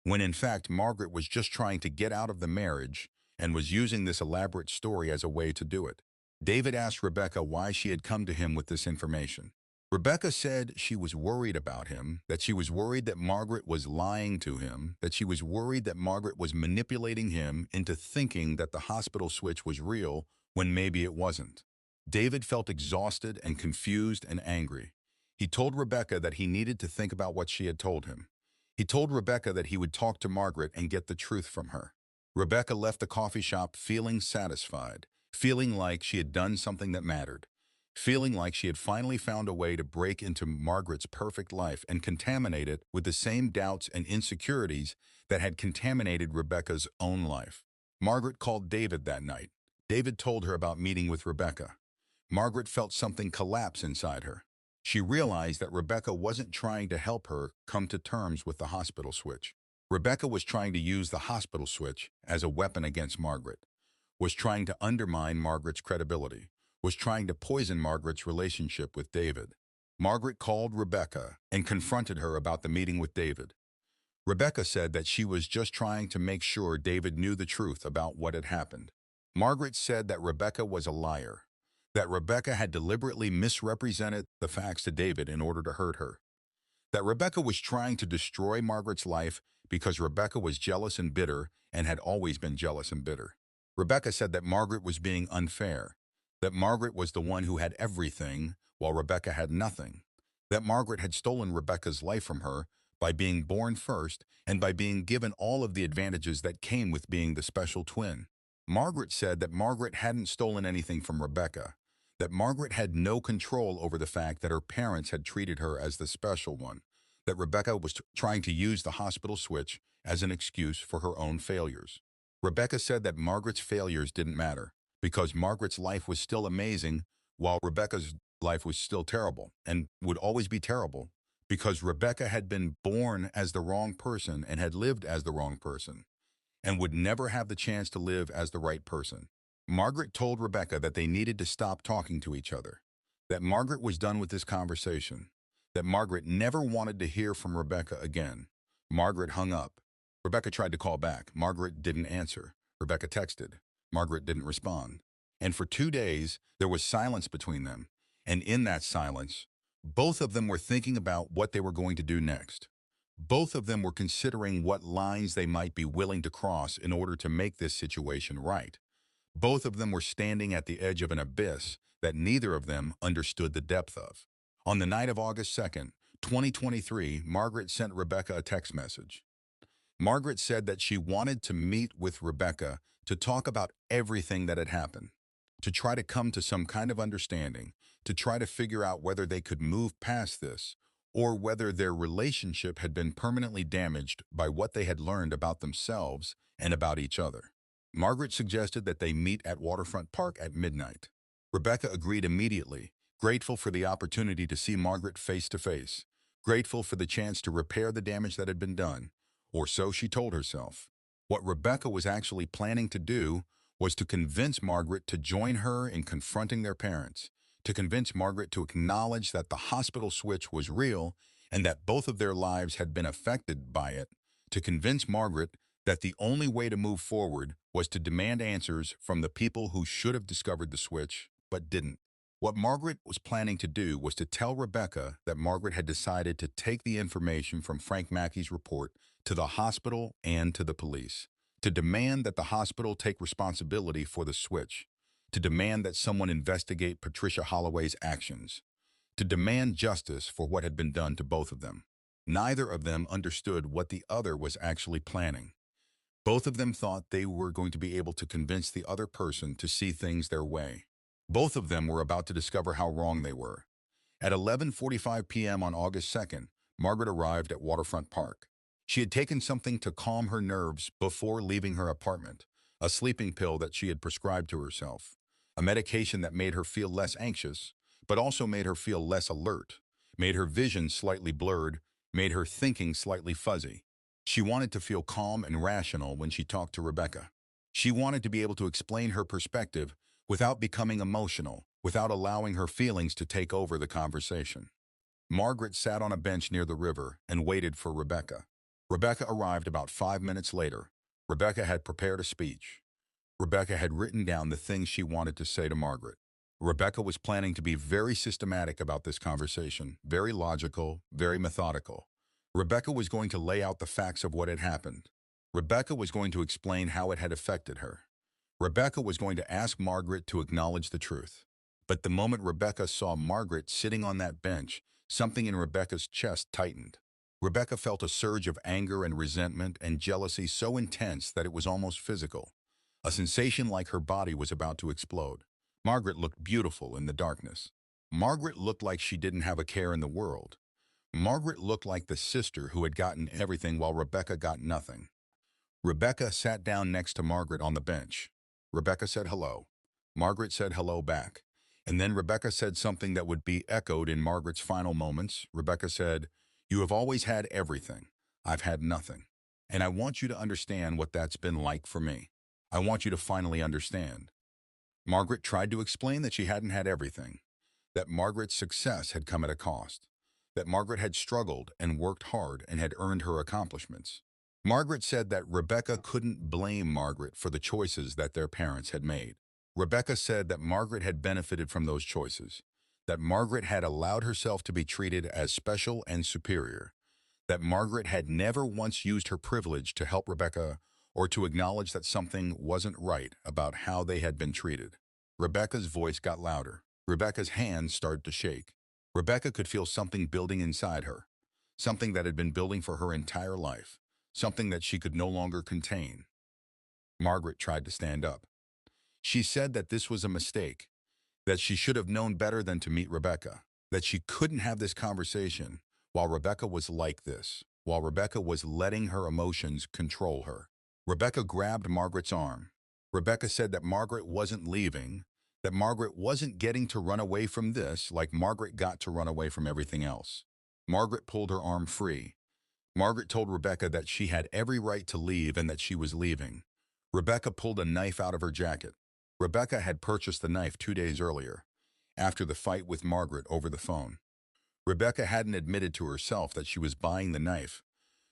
when in fact Margaret was just trying to get out of the marriage and was using this elaborate story as a way to do it? David asked Rebecca why she had come to him with this information. Rebecca said she was worried about him, that she was worried that Margaret was lying to him, that she was worried that Margaret was manipulating him into thinking that the hospital switch was real when maybe it wasn't. David felt exhausted and confused and angry. He told Rebecca that he needed to think about what she had told him. He told Rebecca that he would talk to Margaret and get the truth from her. Rebecca left the coffee shop feeling satisfied, feeling like she had done something that mattered, feeling like she had finally found a way to break into Margaret's perfect life and contaminate it with the same doubts and insecurities that had contaminated Rebecca's own life. Margaret called David that night. David told her about meeting with Rebecca. Margaret felt something collapse inside her. She realized that Rebecca wasn't trying to help her come to terms with the hospital switch. Rebecca was trying to use the hospital switch as a weapon against Margaret, was trying to undermine Margaret's credibility, was trying to poison Margaret's relationship with David. Margaret called Rebecca and confronted her about the meeting with David. Rebecca said that she was just trying to make sure David knew the truth about what had happened. Margaret said that Rebecca was a liar, that Rebecca had deliberately misrepresented the facts to David in order to hurt her, that Rebecca was trying to destroy Margaret's life because Rebecca was jealous and bitter and had always been jealous and bitter. Rebecca said that Margaret was being unfair, that Margaret was the one who had everything while Rebecca had nothing, that Margaret had stolen Rebecca's life from her by being born first and by being given all of the advantages that came with being the special twin. Margaret said that Margaret hadn't stolen anything from Rebecca, that Margaret had no control over the fact that her parents had treated her as the special one, that Rebecca was trying to use the hospital switch as an excuse for her own failures. Rebecca said that Margaret's failures didn't matter because Margaret's life was still amazing while Rebecca's life was still terrible and would always be terrible because Rebecca had been born as the wrong person and had lived as the wrong person and would never have the chance to live as the right person. Margaret told Rebecca that they needed to stop talking to each other, that Margaret was done with this conversation, that Margaret never wanted to hear from Rebecca again. Margaret hung up. Rebecca tried to call back. Margaret didn't answer. Rebecca texted. Margaret didn't respond. And for 2 days, there was silence between them. And in that silence, both of them were thinking about what they were going to do next. Both of them were considering what lines they might be willing to cross in order to make this situation right. Both of them were standing at the edge of an abyss that neither of them understood the depth of. On the night of August 2nd, 2023, Margaret sent Rebecca a text message. Margaret said that she wanted to meet with Rebecca to talk about everything that had happened, to try to come to some kind of understanding, to try to figure out whether they could move past this, or whether their relationship had been permanently damaged by what they had learned about themselves and about each other. Margaret suggested that they meet at Waterfront Park at midnight. Rebecca agreed immediately, grateful for the opportunity to see Margaret face to face, grateful for the chance to repair the damage that had been done, or so she told herself. What Rebecca was actually planning to do was to convince Margaret to join her in confronting their parents, to convince Margaret to acknowledge that the hospital switch was real and that both of their lives had been affected by it, to convince Margaret that the only way to move forward was to demand answers from the people who should have discovered the switch but didn't. What Margaret was planning to do was to tell Rebecca that Margaret had decided to take the information from Frank Mackey's report to the hospital and to the police, to demand that the hospital take responsibility for the switch, to demand that someone investigate Patricia Holloway's actions, to demand justice for what had been done to both of them. Neither of them understood what the other was actually planning. Both of them thought they were going to be able to convince the other person to see things their way. Both of them were about to discover how wrong they were. At 11:45 p.m. on August 2nd, Margaret arrived at Waterfront Park. She had taken something to calm her nerves before leaving her apartment, a sleeping pill that she had prescribed to herself, a medication that made her feel less anxious, but also made her feel less alert, made her vision slightly blurred, made her thinking slightly fuzzy. She wanted to feel calm and rational when she talked to Rebecca. She wanted to be able to explain her perspective without becoming emotional, without allowing her feelings to take over the conversation. Margaret sat on a bench near the river and waited for Rebecca. Rebecca arrived about 5 minutes later. Rebecca had prepared a speech. Rebecca had written down the things she wanted to say to Margaret. Rebecca was planning to be very systematic about this conversation, very logical, very methodical. Rebecca was going to lay out the facts of what had happened. Rebecca was going to explain how it had affected her. Rebecca was going to ask Margaret to acknowledge the truth. But the moment Rebecca saw Margaret sitting on that bench, something in Rebecca's chest tightened. Rebecca felt a surge of anger and resentment and jealousy so intense that it was almost physical, a sensation like her body was about to explode. Margaret looked beautiful in the darkness. Margaret looked like she didn't have a care in the world. Margaret looked like the sister who had gotten everything while Rebecca got nothing. Rebecca sat down next to Margaret on the bench. Rebecca said hello. Margaret said hello back. And then Rebecca said something that would be echoed in Margaret's final moments. Rebecca said, "You have always had everything. I've had nothing. And I want you to understand what that's been like for me. I want you to finally understand." Margaret tried to explain that she hadn't had everything, that Margaret's success had come at a cost, that Margaret had struggled and worked hard and had earned her accomplishments. Margaret said that Rebecca couldn't blame Margaret for the choices that their parents had made. Rebecca said that Margaret had benefited from those choices, that Margaret had allowed herself to be treated as special and superior, that Margaret had never once used her privilege to help Rebecca or to acknowledge that something wasn't right about how they had been treated. Rebecca's voice got louder. Rebecca's hands started to shake. Rebecca could feel something building inside her, something that had been building for her entire life, something that she could no longer contain. Margaret tried to stand up. She said that this was a mistake. that she should have known better than to meet Rebecca, that she couldn't have this conversation while Rebecca was like this, while Rebecca was letting her emotions control her. Rebecca grabbed Margaret's arm. Rebecca said that Margaret wasn't leaving, that Margaret wasn't getting to run away from this like Margaret got to run away from everything else. Margaret pulled her arm free. Margaret told Rebecca that she had every right to leave and that she was leaving. Rebecca pulled a knife out of her jacket. Rebecca had purchased the knife 2 days earlier, after the fight with Margaret over the phone. Rebecca hadn't admitted to herself that she was buying the knife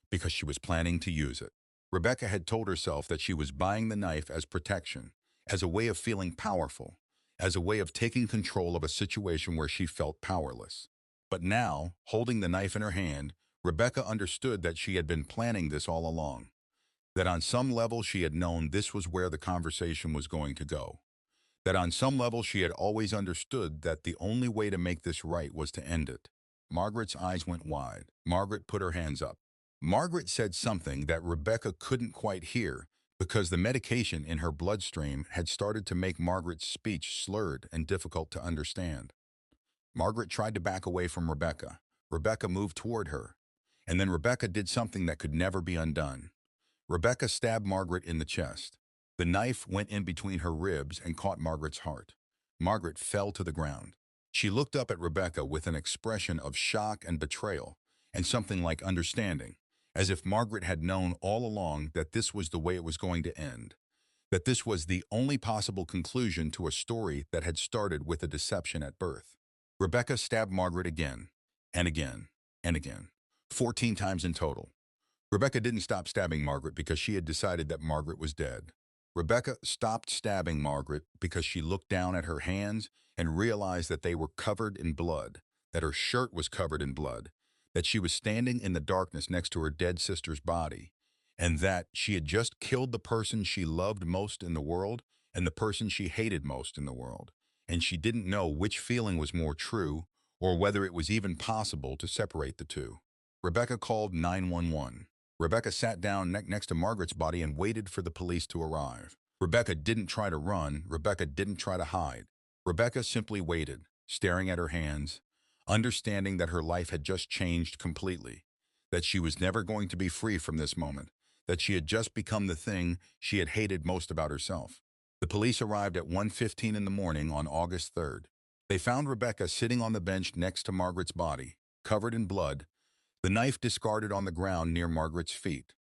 because she was planning to use it. Rebecca had told herself that she was buying the knife as protection, as a way of feeling powerful, as a way of taking control of a situation where she felt powerless. But now, holding the knife in her hand, Rebecca understood that she had been planning this all along, that on some level she had known this was where the conversation was going to go, that on some level she had always understood that the only way to make this right was to end it. Margaret's eyes went wide. Margaret put her hands up. Margaret said something that Rebecca couldn't quite hear because the medication in her bloodstream had started to make Margaret's speech slurred and difficult to understand. Margaret tried to back away from Rebecca. Rebecca moved toward her. And then Rebecca did something that could never be undone. Rebecca stabbed Margaret in the chest. The knife went in between her ribs and caught Margaret's heart. Margaret fell to the ground. She looked up at Rebecca with an expression of shock and betrayal, and something like understanding, as if Margaret had known all along that this was the way it was going to end, that this was the only possible conclusion to a story that had started with a deception at birth. Rebecca stabbed Margaret again, and again, and again, 14 times in total. Rebecca didn't stop stabbing Margaret because she had decided that Margaret was dead. Rebecca stopped stabbing Margaret because she looked down at her hands and realized that they were covered in blood, that her shirt was covered in blood, that she was standing in the darkness next to her dead sister's body, and that she had just killed the person she loved most in the world and the person she hated most in the world, and she didn't know which feeling was more true or whether it was even possible to separate the two. Rebecca called 911. Rebecca sat down next to Margaret's body and waited for the police to arrive. Rebecca didn't try to run. Rebecca didn't try to hide. Rebecca simply waited, staring at her hands, understanding that her life had just changed completely, that she was never going to be free from this moment, that she had just become the thing she had hated most about herself. The police arrived at 1:15 in the morning on August 3rd. They found Rebecca sitting on the bench next to Margaret's body, covered in blood, the knife discarded on the ground near Margaret's feet.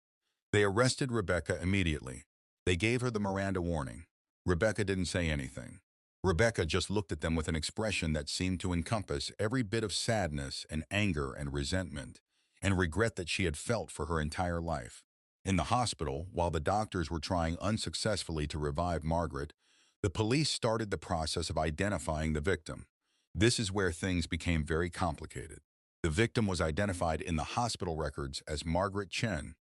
They arrested Rebecca immediately. They gave her the Miranda warning. Rebecca didn't say anything. Rebecca just looked at them with an expression that seemed to encompass every bit of sadness and anger and resentment and regret that she had felt for her entire life. In the hospital, while the doctors were trying unsuccessfully to revive Margaret, the police started the process of identifying the victim. This is where things became very complicated. The victim was identified in the hospital records as Margaret Chen,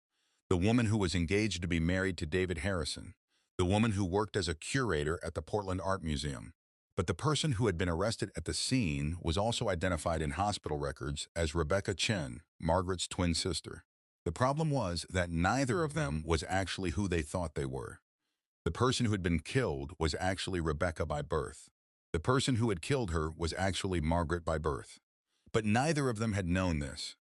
the woman who was engaged to be married to David Harrison, the woman who worked as a curator at the Portland Art Museum. But the person who had been arrested at the scene was also identified in hospital records as Rebecca Chen, Margaret's twin sister. The problem was that neither of them was actually who they thought they were. The person who had been killed was actually Rebecca by birth. The person who had killed her was actually Margaret by birth. But neither of them had known this.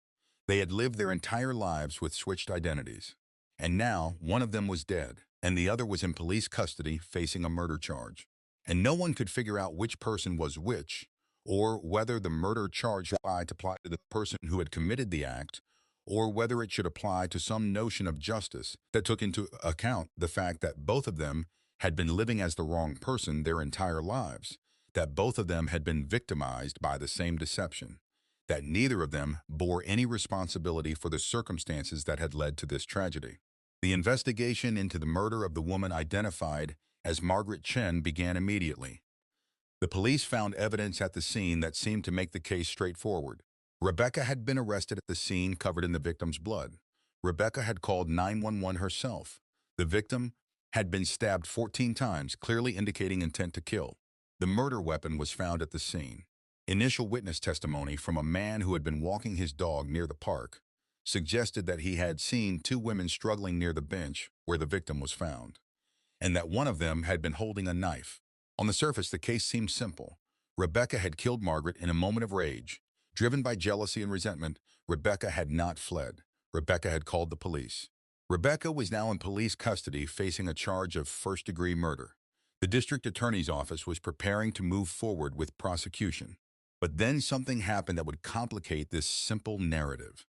They had lived their entire lives with switched identities. And now, one of them was dead, and the other was in police custody facing a murder charge. And no one could figure out which person was which, or whether the murder charge should apply to the person who had committed the act, or whether it should apply to some notion of justice that took into account the fact that both of them had been living as the wrong person their entire lives, that both of them had been victimized by the same deception, that neither of them bore any responsibility for the circumstances that had led to this tragedy. The investigation into the murder of the woman identified as Margaret Chen began immediately. The police found evidence at the scene that seemed to make the case straightforward. Rebecca had been arrested at the scene covered in the victim's blood. Rebecca had called 911 herself. The victim had been stabbed 14 times, clearly indicating intent to kill. The murder weapon was found at the scene. Initial witness testimony from a man who had been walking his dog near the park suggested that he had seen two women struggling near the bench where the victim was found, and that one of them had been holding a knife. On the surface, the case seemed simple. Rebecca had killed Margaret in a moment of rage. Driven by jealousy and resentment, Rebecca had not fled. Rebecca had called the police. Rebecca was now in police custody facing a charge of first-degree murder. The district attorney's office was preparing to move forward with prosecution. But then something happened that would complicate this simple narrative.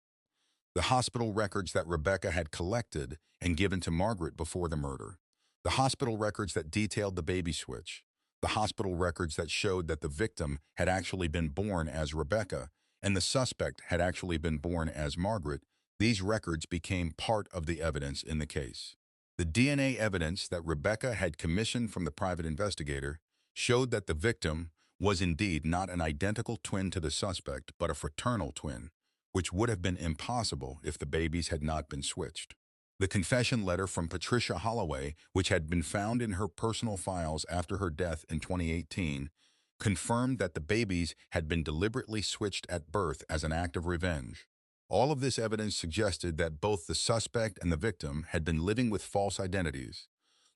The hospital records that Rebecca had collected and given to Margaret before the murder. The hospital records that detailed the baby switch. The hospital records that showed that the victim had actually been born as Rebecca and the suspect had actually been born as Margaret. These records became part of the evidence in the case. The DNA evidence that Rebecca had commissioned from the private investigator showed that the victim was indeed not an identical twin to the suspect, but a fraternal twin, which would have been impossible if the babies had not been switched. The confession letter from Patricia Holloway, which had been found in her personal files after her death in 2018, confirmed that the babies had been deliberately switched at birth as an act of revenge. All of this evidence suggested that both the suspect and the victim had been living with false identities,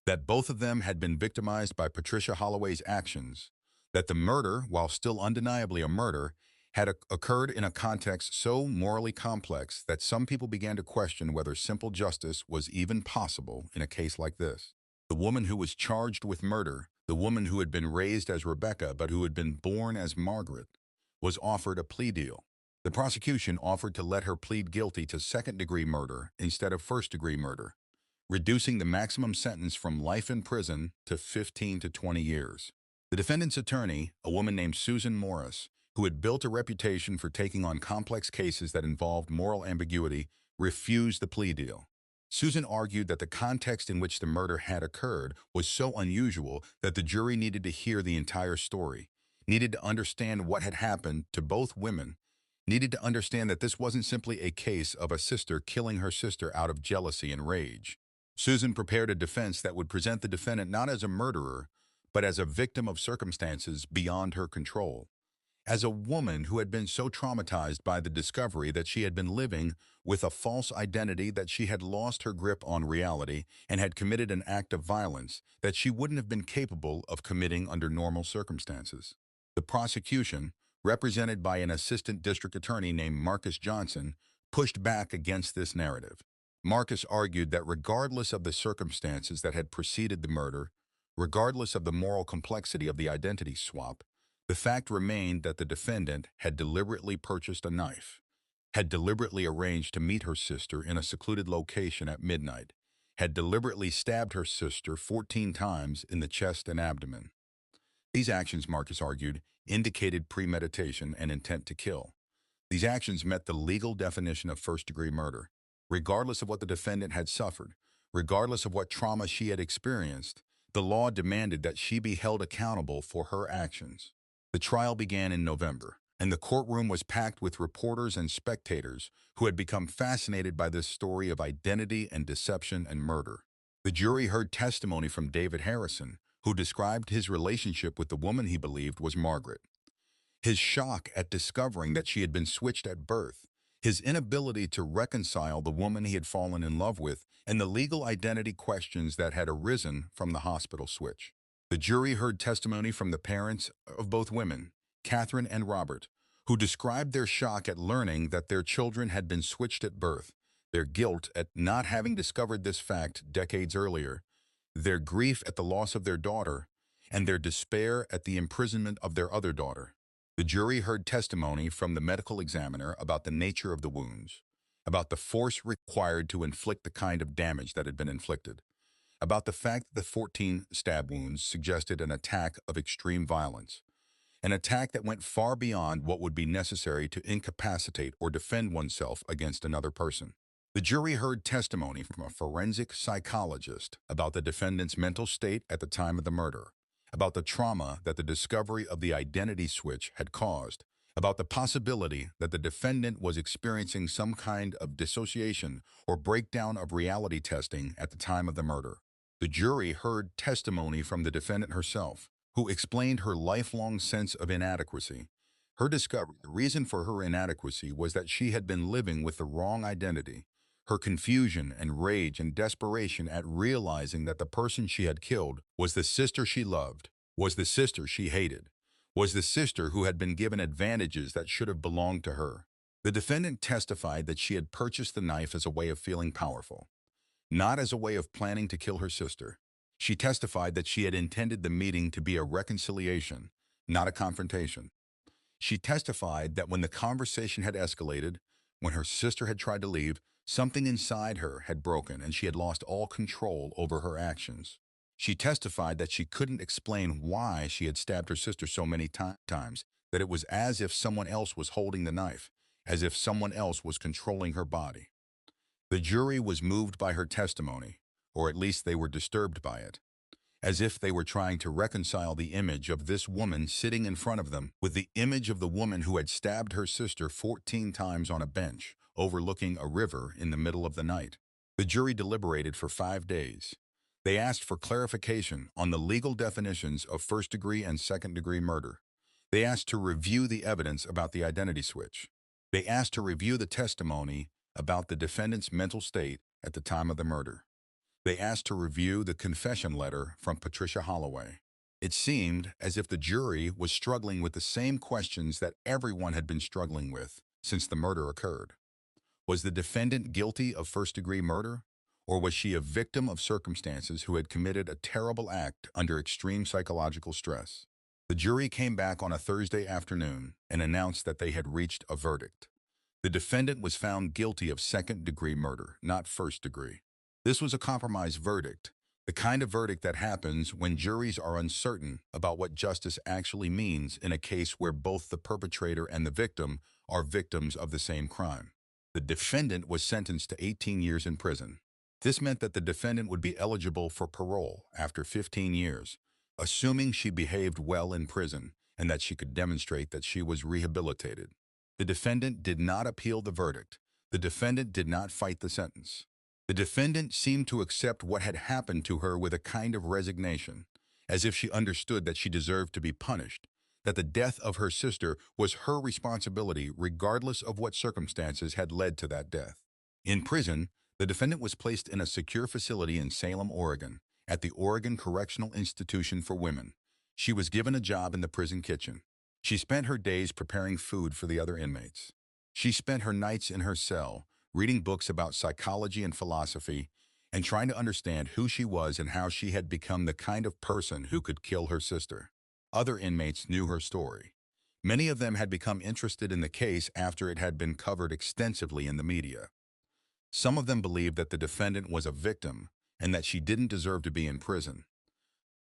that both of them had been victimized by Patricia Holloway's actions, that the murder, while still undeniably a murder, had occurred in a context so morally complex that some people began to question whether simple justice was even possible in a case like this. The woman who was charged with murder, the woman who had been raised as Rebecca but who had been born as Margaret, was offered a plea deal. The prosecution offered to let her plead guilty to second-degree murder instead of first-degree murder, reducing the maximum sentence from life in prison to 15 to 20 years. The defendant's attorney, a woman named Susan Morris, who had built a reputation for taking on complex cases that involved moral ambiguity, refused the plea deal. Susan argued that the context in which the murder had occurred was so unusual that the jury needed to hear the entire story, needed to understand what had happened to both women, needed to understand that this wasn't simply a case of a sister killing her sister out of jealousy and rage. Susan prepared a defense that would present the defendant not as a murderer, but as a victim of circumstances beyond her control. As a woman who had been so traumatized by the discovery that she had been living with a false identity, that she had lost her grip on reality and had committed an act of violence that she wouldn't have been capable of committing under normal circumstances. The prosecution, represented by an assistant district attorney named Marcus Johnson, pushed back against this narrative. Marcus argued that regardless of the circumstances that had preceded the murder, regardless of the moral complexity of the identity swap, the fact remained that the defendant had deliberately purchased a knife, had deliberately arranged to meet her sister in a secluded location at midnight, had deliberately stabbed her sister 14 times in the chest and abdomen. These actions, Marcus argued, indicated premeditation and intent to kill. These actions met the legal definition of first-degree murder. Regardless of what the defendant had suffered, regardless of what trauma she had experienced, the law demanded that she be held accountable for her actions. The trial began in November, and the courtroom was packed with reporters and spectators who had become fascinated by this story of identity and deception and murder. The jury heard testimony from David Harrison, who described his relationship with the woman he believed was Margaret. His shock at discovering that she had been switched at birth, his inability to reconcile the woman he had fallen in love with, and the legal identity questions that had arisen from the hospital switch. The jury heard testimony from the parents of both women, Catherine and Robert, who described their shock at learning that their children had been switched at birth, their guilt at not having discovered this fact decades earlier, their grief at the loss of their daughter, and their despair at the imprisonment of their other daughter. The jury heard testimony from the medical examiner about the nature of the wounds, about the force required to inflict the kind of damage that had been inflicted, about the fact that the 14 stab wounds suggested an attack of extreme violence, an attack that went far beyond what would be necessary to incapacitate or defend oneself against another person. The jury heard testimony from a forensic psychologist about the defendant's mental state at the time of the murder, about the trauma that the discovery of the identity switch had caused, about the possibility that the defendant was experiencing some kind of dissociation or breakdown of reality testing at the time of the murder. The jury heard testimony from the defendant herself, who explained her lifelong sense of inadequacy. Her discovery, the reason for her inadequacy, was that she had been living with the wrong identity. Her confusion and rage and desperation at realizing that the person she had killed was the sister she loved, was the sister she hated, Was the sister who had been given advantages that should have belonged to her. The defendant testified that she had purchased the knife as a way of feeling powerful, not as a way of planning to kill her sister. She testified that she had intended the meeting to be a reconciliation, not a confrontation. She testified that when the conversation had escalated, when her sister had tried to leave, something inside her had broken and she had lost all control over her actions. She testified that she couldn't explain why she had stabbed her sister so many times, that it was as if someone else was holding the knife, as if someone else was controlling her body. The jury was moved by her testimony, or at least they were disturbed by it, as if they were trying to reconcile the image of this woman sitting in front of them with the image of the woman who had stabbed her sister 14 times on a bench, overlooking a river in the middle of the night. The jury deliberated for 5 days. They asked for clarification on the legal definitions of first-degree and second-degree murder. They asked to review the evidence about the identity switch. They asked to review the testimony about the defendant's mental state at the time of the murder. They asked to review the confession letter from Patricia Holloway. It seemed as if the jury was struggling with the same questions that everyone had been struggling with since the murder occurred. Was the defendant guilty of first-degree murder, or was she a victim of circumstances who had committed a terrible act under extreme psychological stress? The jury came back on a Thursday afternoon and announced that they had reached a verdict. The defendant was found guilty of second-degree murder, not first-degree. This was a compromise verdict, the kind of verdict that happens when juries are uncertain about what justice actually means in a case where both the perpetrator and the victim are victims of the same crime. The defendant was sentenced to 18 years in prison. This meant that the defendant would be eligible for parole after 15 years, assuming she behaved well in prison and that she could demonstrate that she was rehabilitated. The defendant did not appeal the verdict. The defendant did not fight the sentence. The defendant seemed to accept what had happened to her with a kind of resignation, as if she understood that she deserved to be punished, that the death of her sister was her responsibility regardless of what circumstances had led to that death. In prison, the defendant was placed in a secure facility in Salem, Oregon, at the Oregon Correctional Institution for Women. She was given a job in the prison kitchen. She spent her days preparing food for the other inmates. She spent her nights in her cell, reading books about psychology and philosophy, and trying to understand who she was and how she had become the kind of person who could kill her sister. Other inmates knew her story. Many of them had become interested in the case after it had been covered extensively in the media. Some of them believed that the defendant was a victim and that she didn't deserve to be in prison.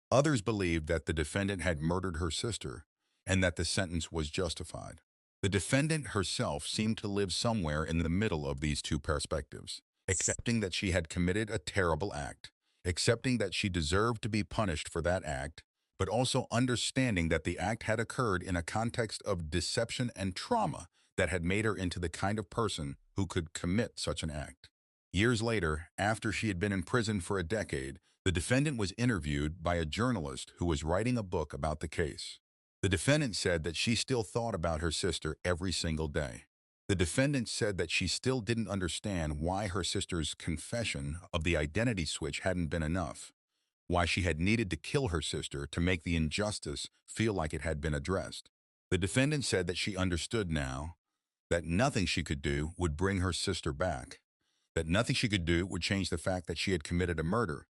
Others believed that the defendant had murdered her sister and that the sentence was justified. The defendant herself seemed to live somewhere in the middle of these two perspectives, accepting that she had committed a terrible act, accepting that she deserved to be punished for that act, but also understanding that the act had occurred in a context of deception and trauma that had made her into the kind of person who could commit such an act. Years later, after she had been in prison for a decade, the defendant was interviewed by a journalist who was writing a book about the case. The defendant said that she still thought about her sister every single day. The defendant said that she still didn't understand why her sister's confession of the identity switch hadn't been enough, why she had needed to kill her sister to make the injustice feel like it had been addressed. The defendant said that she understood now that nothing she could do would bring her sister back, that nothing she could do would change the fact that she had committed a murder,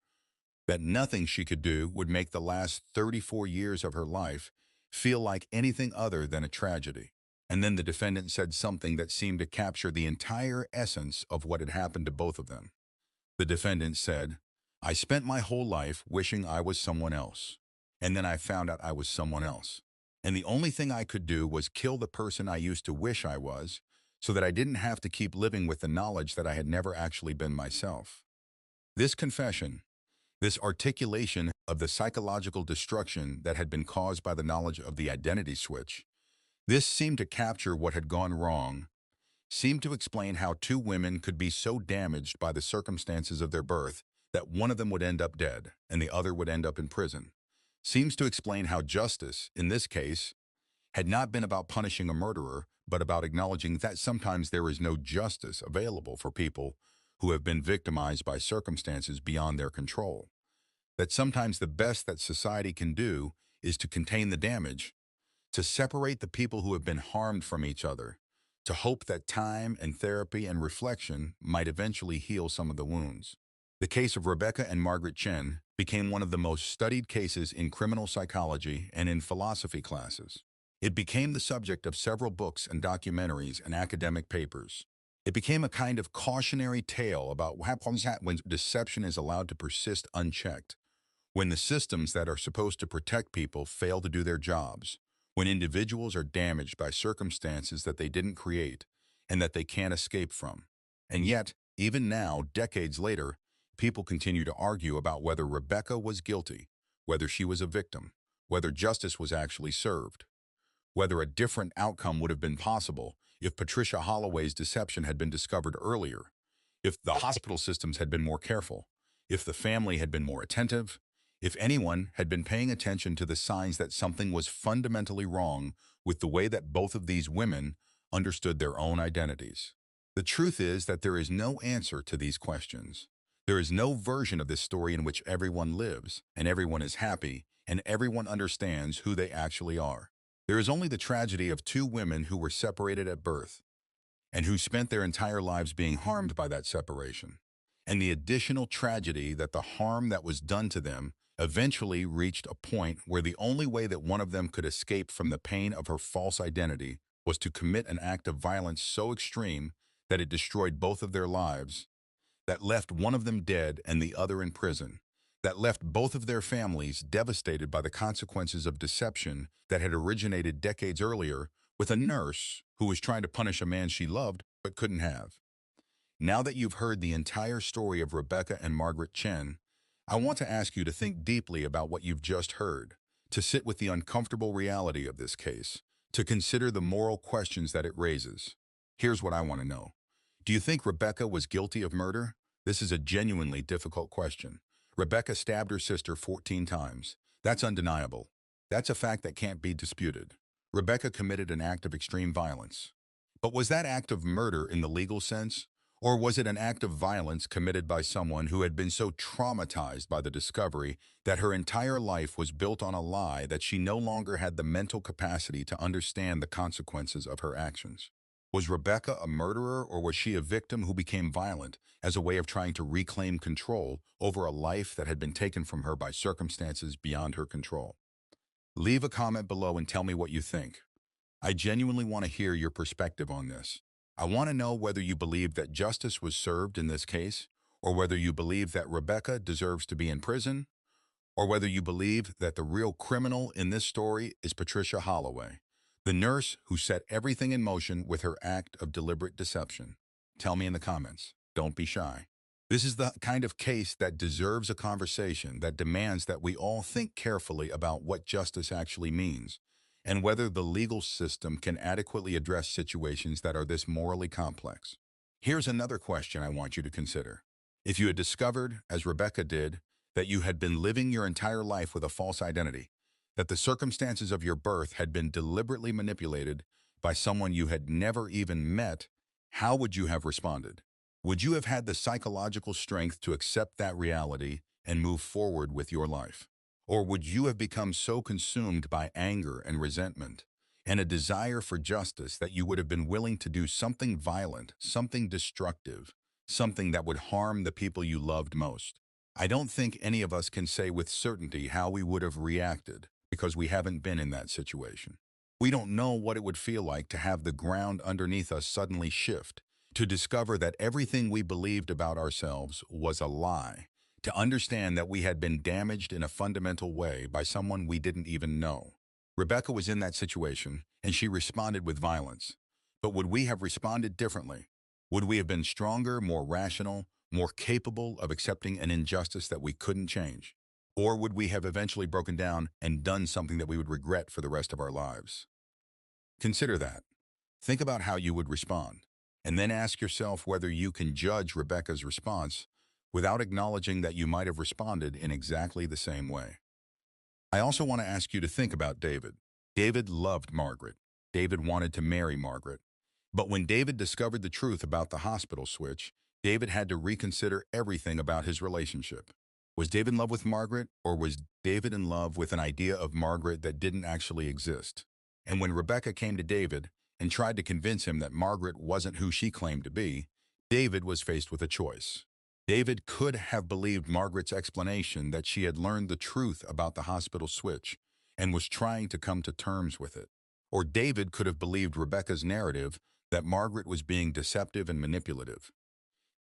that nothing she could do would make the last 34 years of her life feel like anything other than a tragedy. And then the defendant said something that seemed to capture the entire essence of what had happened to both of them. The defendant said, "I spent my whole life wishing I was someone else, and then I found out I was someone else. And the only thing I could do was kill the person I used to wish I was, so that I didn't have to keep living with the knowledge that I had never actually been myself." This confession, this articulation of the psychological destruction that had been caused by the knowledge of the identity switch, this seemed to capture what had gone wrong, seemed to explain how two women could be so damaged by the circumstances of their birth that one of them would end up dead and the other would end up in prison, seems to explain how justice, in this case, had not been about punishing a murderer, but about acknowledging that sometimes there is no justice available for people who have been victimized by circumstances beyond their control. That sometimes the best that society can do is to contain the damage, to separate the people who have been harmed from each other, to hope that time and therapy and reflection might eventually heal some of the wounds. The case of Rebecca and Margaret Chen became one of the most studied cases in criminal psychology and in philosophy classes. It became the subject of several books and documentaries and academic papers. It became a kind of cautionary tale about what happens when deception is allowed to persist unchecked, when the systems that are supposed to protect people fail to do their jobs, when individuals are damaged by circumstances that they didn't create and that they can't escape from. And yet, even now, decades later, people continue to argue about whether Rebecca was guilty, whether she was a victim, whether justice was actually served, whether a different outcome would have been possible if Patricia Holloway's deception had been discovered earlier, if the hospital systems had been more careful, if the family had been more attentive, if anyone had been paying attention to the signs that something was fundamentally wrong with the way that both of these women understood their own identities. The truth is that there is no answer to these questions. There is no version of this story in which everyone lives, and everyone is happy, and everyone understands who they actually are. There is only the tragedy of two women who were separated at birth, and who spent their entire lives being harmed by that separation, and the additional tragedy that the harm that was done to them eventually reached a point where the only way that one of them could escape from the pain of her false identity was to commit an act of violence so extreme that it destroyed both of their lives, that left one of them dead and the other in prison, that left both of their families devastated by the consequences of deception that had originated decades earlier with a nurse who was trying to punish a man she loved but couldn't have. Now that you've heard the entire story of Rebecca and Margaret Chen, I want to ask you to think deeply about what you've just heard, to sit with the uncomfortable reality of this case, to consider the moral questions that it raises. Here's what I want to know. Do you think Rebecca was guilty of murder? This is a genuinely difficult question. Rebecca stabbed her sister 14 times. That's undeniable. That's a fact that can't be disputed. Rebecca committed an act of extreme violence. But was that act of murder in the legal sense? Or was it an act of violence committed by someone who had been so traumatized by the discovery that her entire life was built on a lie that she no longer had the mental capacity to understand the consequences of her actions? Was Rebecca a murderer, or was she a victim who became violent as a way of trying to reclaim control over a life that had been taken from her by circumstances beyond her control? Leave a comment below and tell me what you think. I genuinely want to hear your perspective on this. I want to know whether you believe that justice was served in this case, or whether you believe that Rebecca deserves to be in prison, or whether you believe that the real criminal in this story is Patricia Holloway, the nurse who set everything in motion with her act of deliberate deception. Tell me in the comments. Don't be shy. This is the kind of case that deserves a conversation, that demands that we all think carefully about what justice actually means, and whether the legal system can adequately address situations that are this morally complex. Here's another question I want you to consider. If you had discovered, as Rebecca did, that you had been living your entire life with a false identity, that the circumstances of your birth had been deliberately manipulated by someone you had never even met, how would you have responded? Would you have had the psychological strength to accept that reality and move forward with your life? Or would you have become so consumed by anger and resentment and a desire for justice that you would have been willing to do something violent, something destructive, something that would harm the people you loved most? I don't think any of us can say with certainty how we would have reacted because we haven't been in that situation. We don't know what it would feel like to have the ground underneath us suddenly shift, to discover that everything we believed about ourselves was a lie, to understand that we had been damaged in a fundamental way by someone we didn't even know. Rebecca was in that situation, and she responded with violence. But would we have responded differently? Would we have been stronger, more rational, more capable of accepting an injustice that we couldn't change? Or would we have eventually broken down and done something that we would regret for the rest of our lives? Consider that. Think about how you would respond, and then ask yourself whether you can judge Rebecca's response without acknowledging that you might have responded in exactly the same way. I also want to ask you to think about David. David loved Margaret. David wanted to marry Margaret. But when David discovered the truth about the hospital switch, David had to reconsider everything about his relationship. Was David in love with Margaret, or was David in love with an idea of Margaret that didn't actually exist? And when Rebecca came to David and tried to convince him that Margaret wasn't who she claimed to be, David was faced with a choice. David could have believed Margaret's explanation that she had learned the truth about the hospital switch and was trying to come to terms with it. Or David could have believed Rebecca's narrative that Margaret was being deceptive and manipulative.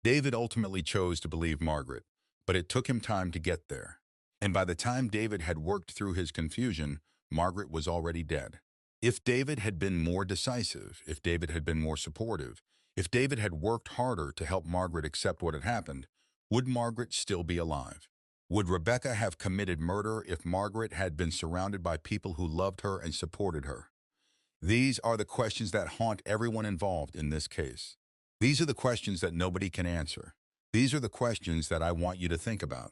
David ultimately chose to believe Margaret, but it took him time to get there. And by the time David had worked through his confusion, Margaret was already dead. If David had been more decisive, if David had been more supportive, if David had worked harder to help Margaret accept what had happened, would Margaret still be alive? Would Rebecca have committed murder if Margaret had been surrounded by people who loved her and supported her? These are the questions that haunt everyone involved in this case. These are the questions that nobody can answer. These are the questions that I want you to think about.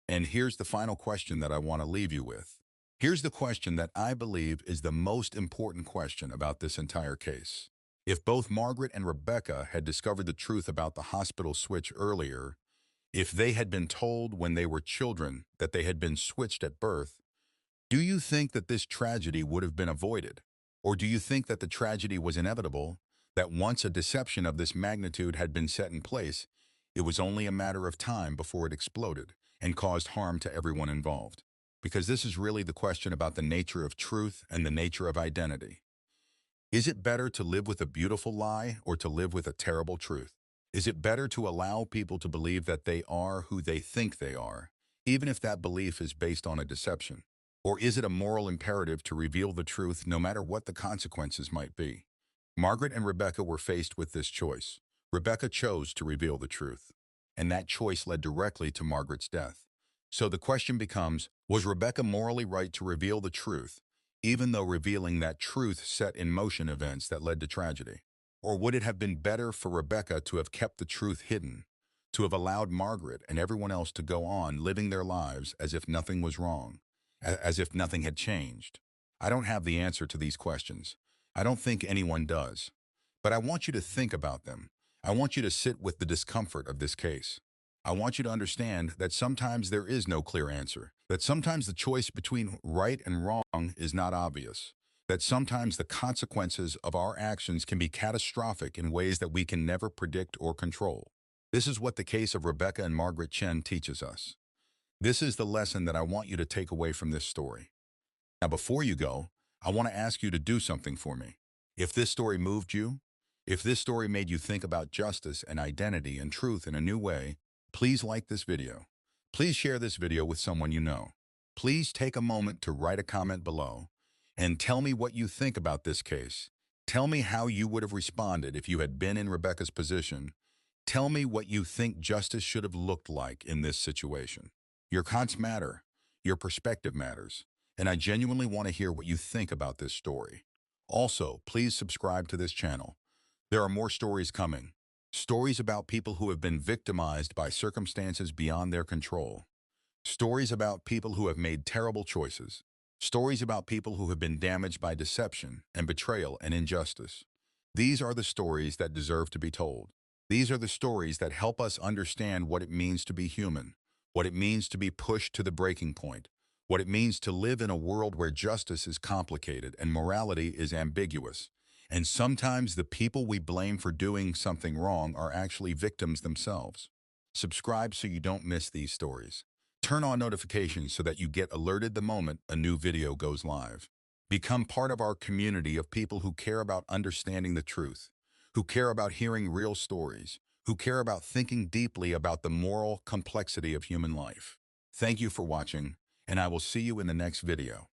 And here's the final question that I want to leave you with. Here's the question that I believe is the most important question about this entire case. If both Margaret and Rebecca had discovered the truth about the hospital switch earlier, if they had been told when they were children that they had been switched at birth, do you think that this tragedy would have been avoided? Or do you think that the tragedy was inevitable, that once a deception of this magnitude had been set in place, it was only a matter of time before it exploded and caused harm to everyone involved? Because this is really the question about the nature of truth and the nature of identity. Is it better to live with a beautiful lie or to live with a terrible truth? Is it better to allow people to believe that they are who they think they are, even if that belief is based on a deception? Or is it a moral imperative to reveal the truth no matter what the consequences might be? Margaret and Rebecca were faced with this choice. Rebecca chose to reveal the truth, and that choice led directly to Margaret's death. So the question becomes, was Rebecca morally right to reveal the truth, even though revealing that truth set in motion events that led to tragedy? Or would it have been better for Rebecca to have kept the truth hidden, to have allowed Margaret and everyone else to go on living their lives as if nothing was wrong, as if nothing had changed? I don't have the answer to these questions. I don't think anyone does. But I want you to think about them. I want you to sit with the discomfort of this case. I want you to understand that sometimes there is no clear answer, that sometimes the choice between right and wrong is not obvious, that sometimes the consequences of our actions can be catastrophic in ways that we can never predict or control. This is what the case of Rebecca and Margaret Chen teaches us. This is the lesson that I want you to take away from this story. Now, before you go, I want to ask you to do something for me. If this story moved you, if this story made you think about justice and identity and truth in a new way, please like this video. Please share this video with someone you know. Please take a moment to write a comment below and tell me what you think about this case. Tell me how you would have responded if you had been in Rebecca's position. Tell me what you think justice should have looked like in this situation. Your comments matter. Your perspective matters. And I genuinely want to hear what you think about this story. Also, please subscribe to this channel. There are more stories coming. Stories about people who have been victimized by circumstances beyond their control. Stories about people who have made terrible choices. Stories about people who have been damaged by deception and betrayal and injustice. These are the stories that deserve to be told. These are the stories that help us understand what it means to be human, what it means to be pushed to the breaking point, what it means to live in a world where justice is complicated and morality is ambiguous. And sometimes the people we blame for doing something wrong are actually victims themselves. Subscribe so you don't miss these stories. Turn on notifications so that you get alerted the moment a new video goes live. Become part of our community of people who care about understanding the truth, who care about hearing real stories, who care about thinking deeply about the moral complexity of human life. Thank you for watching, and I will see you in the next video.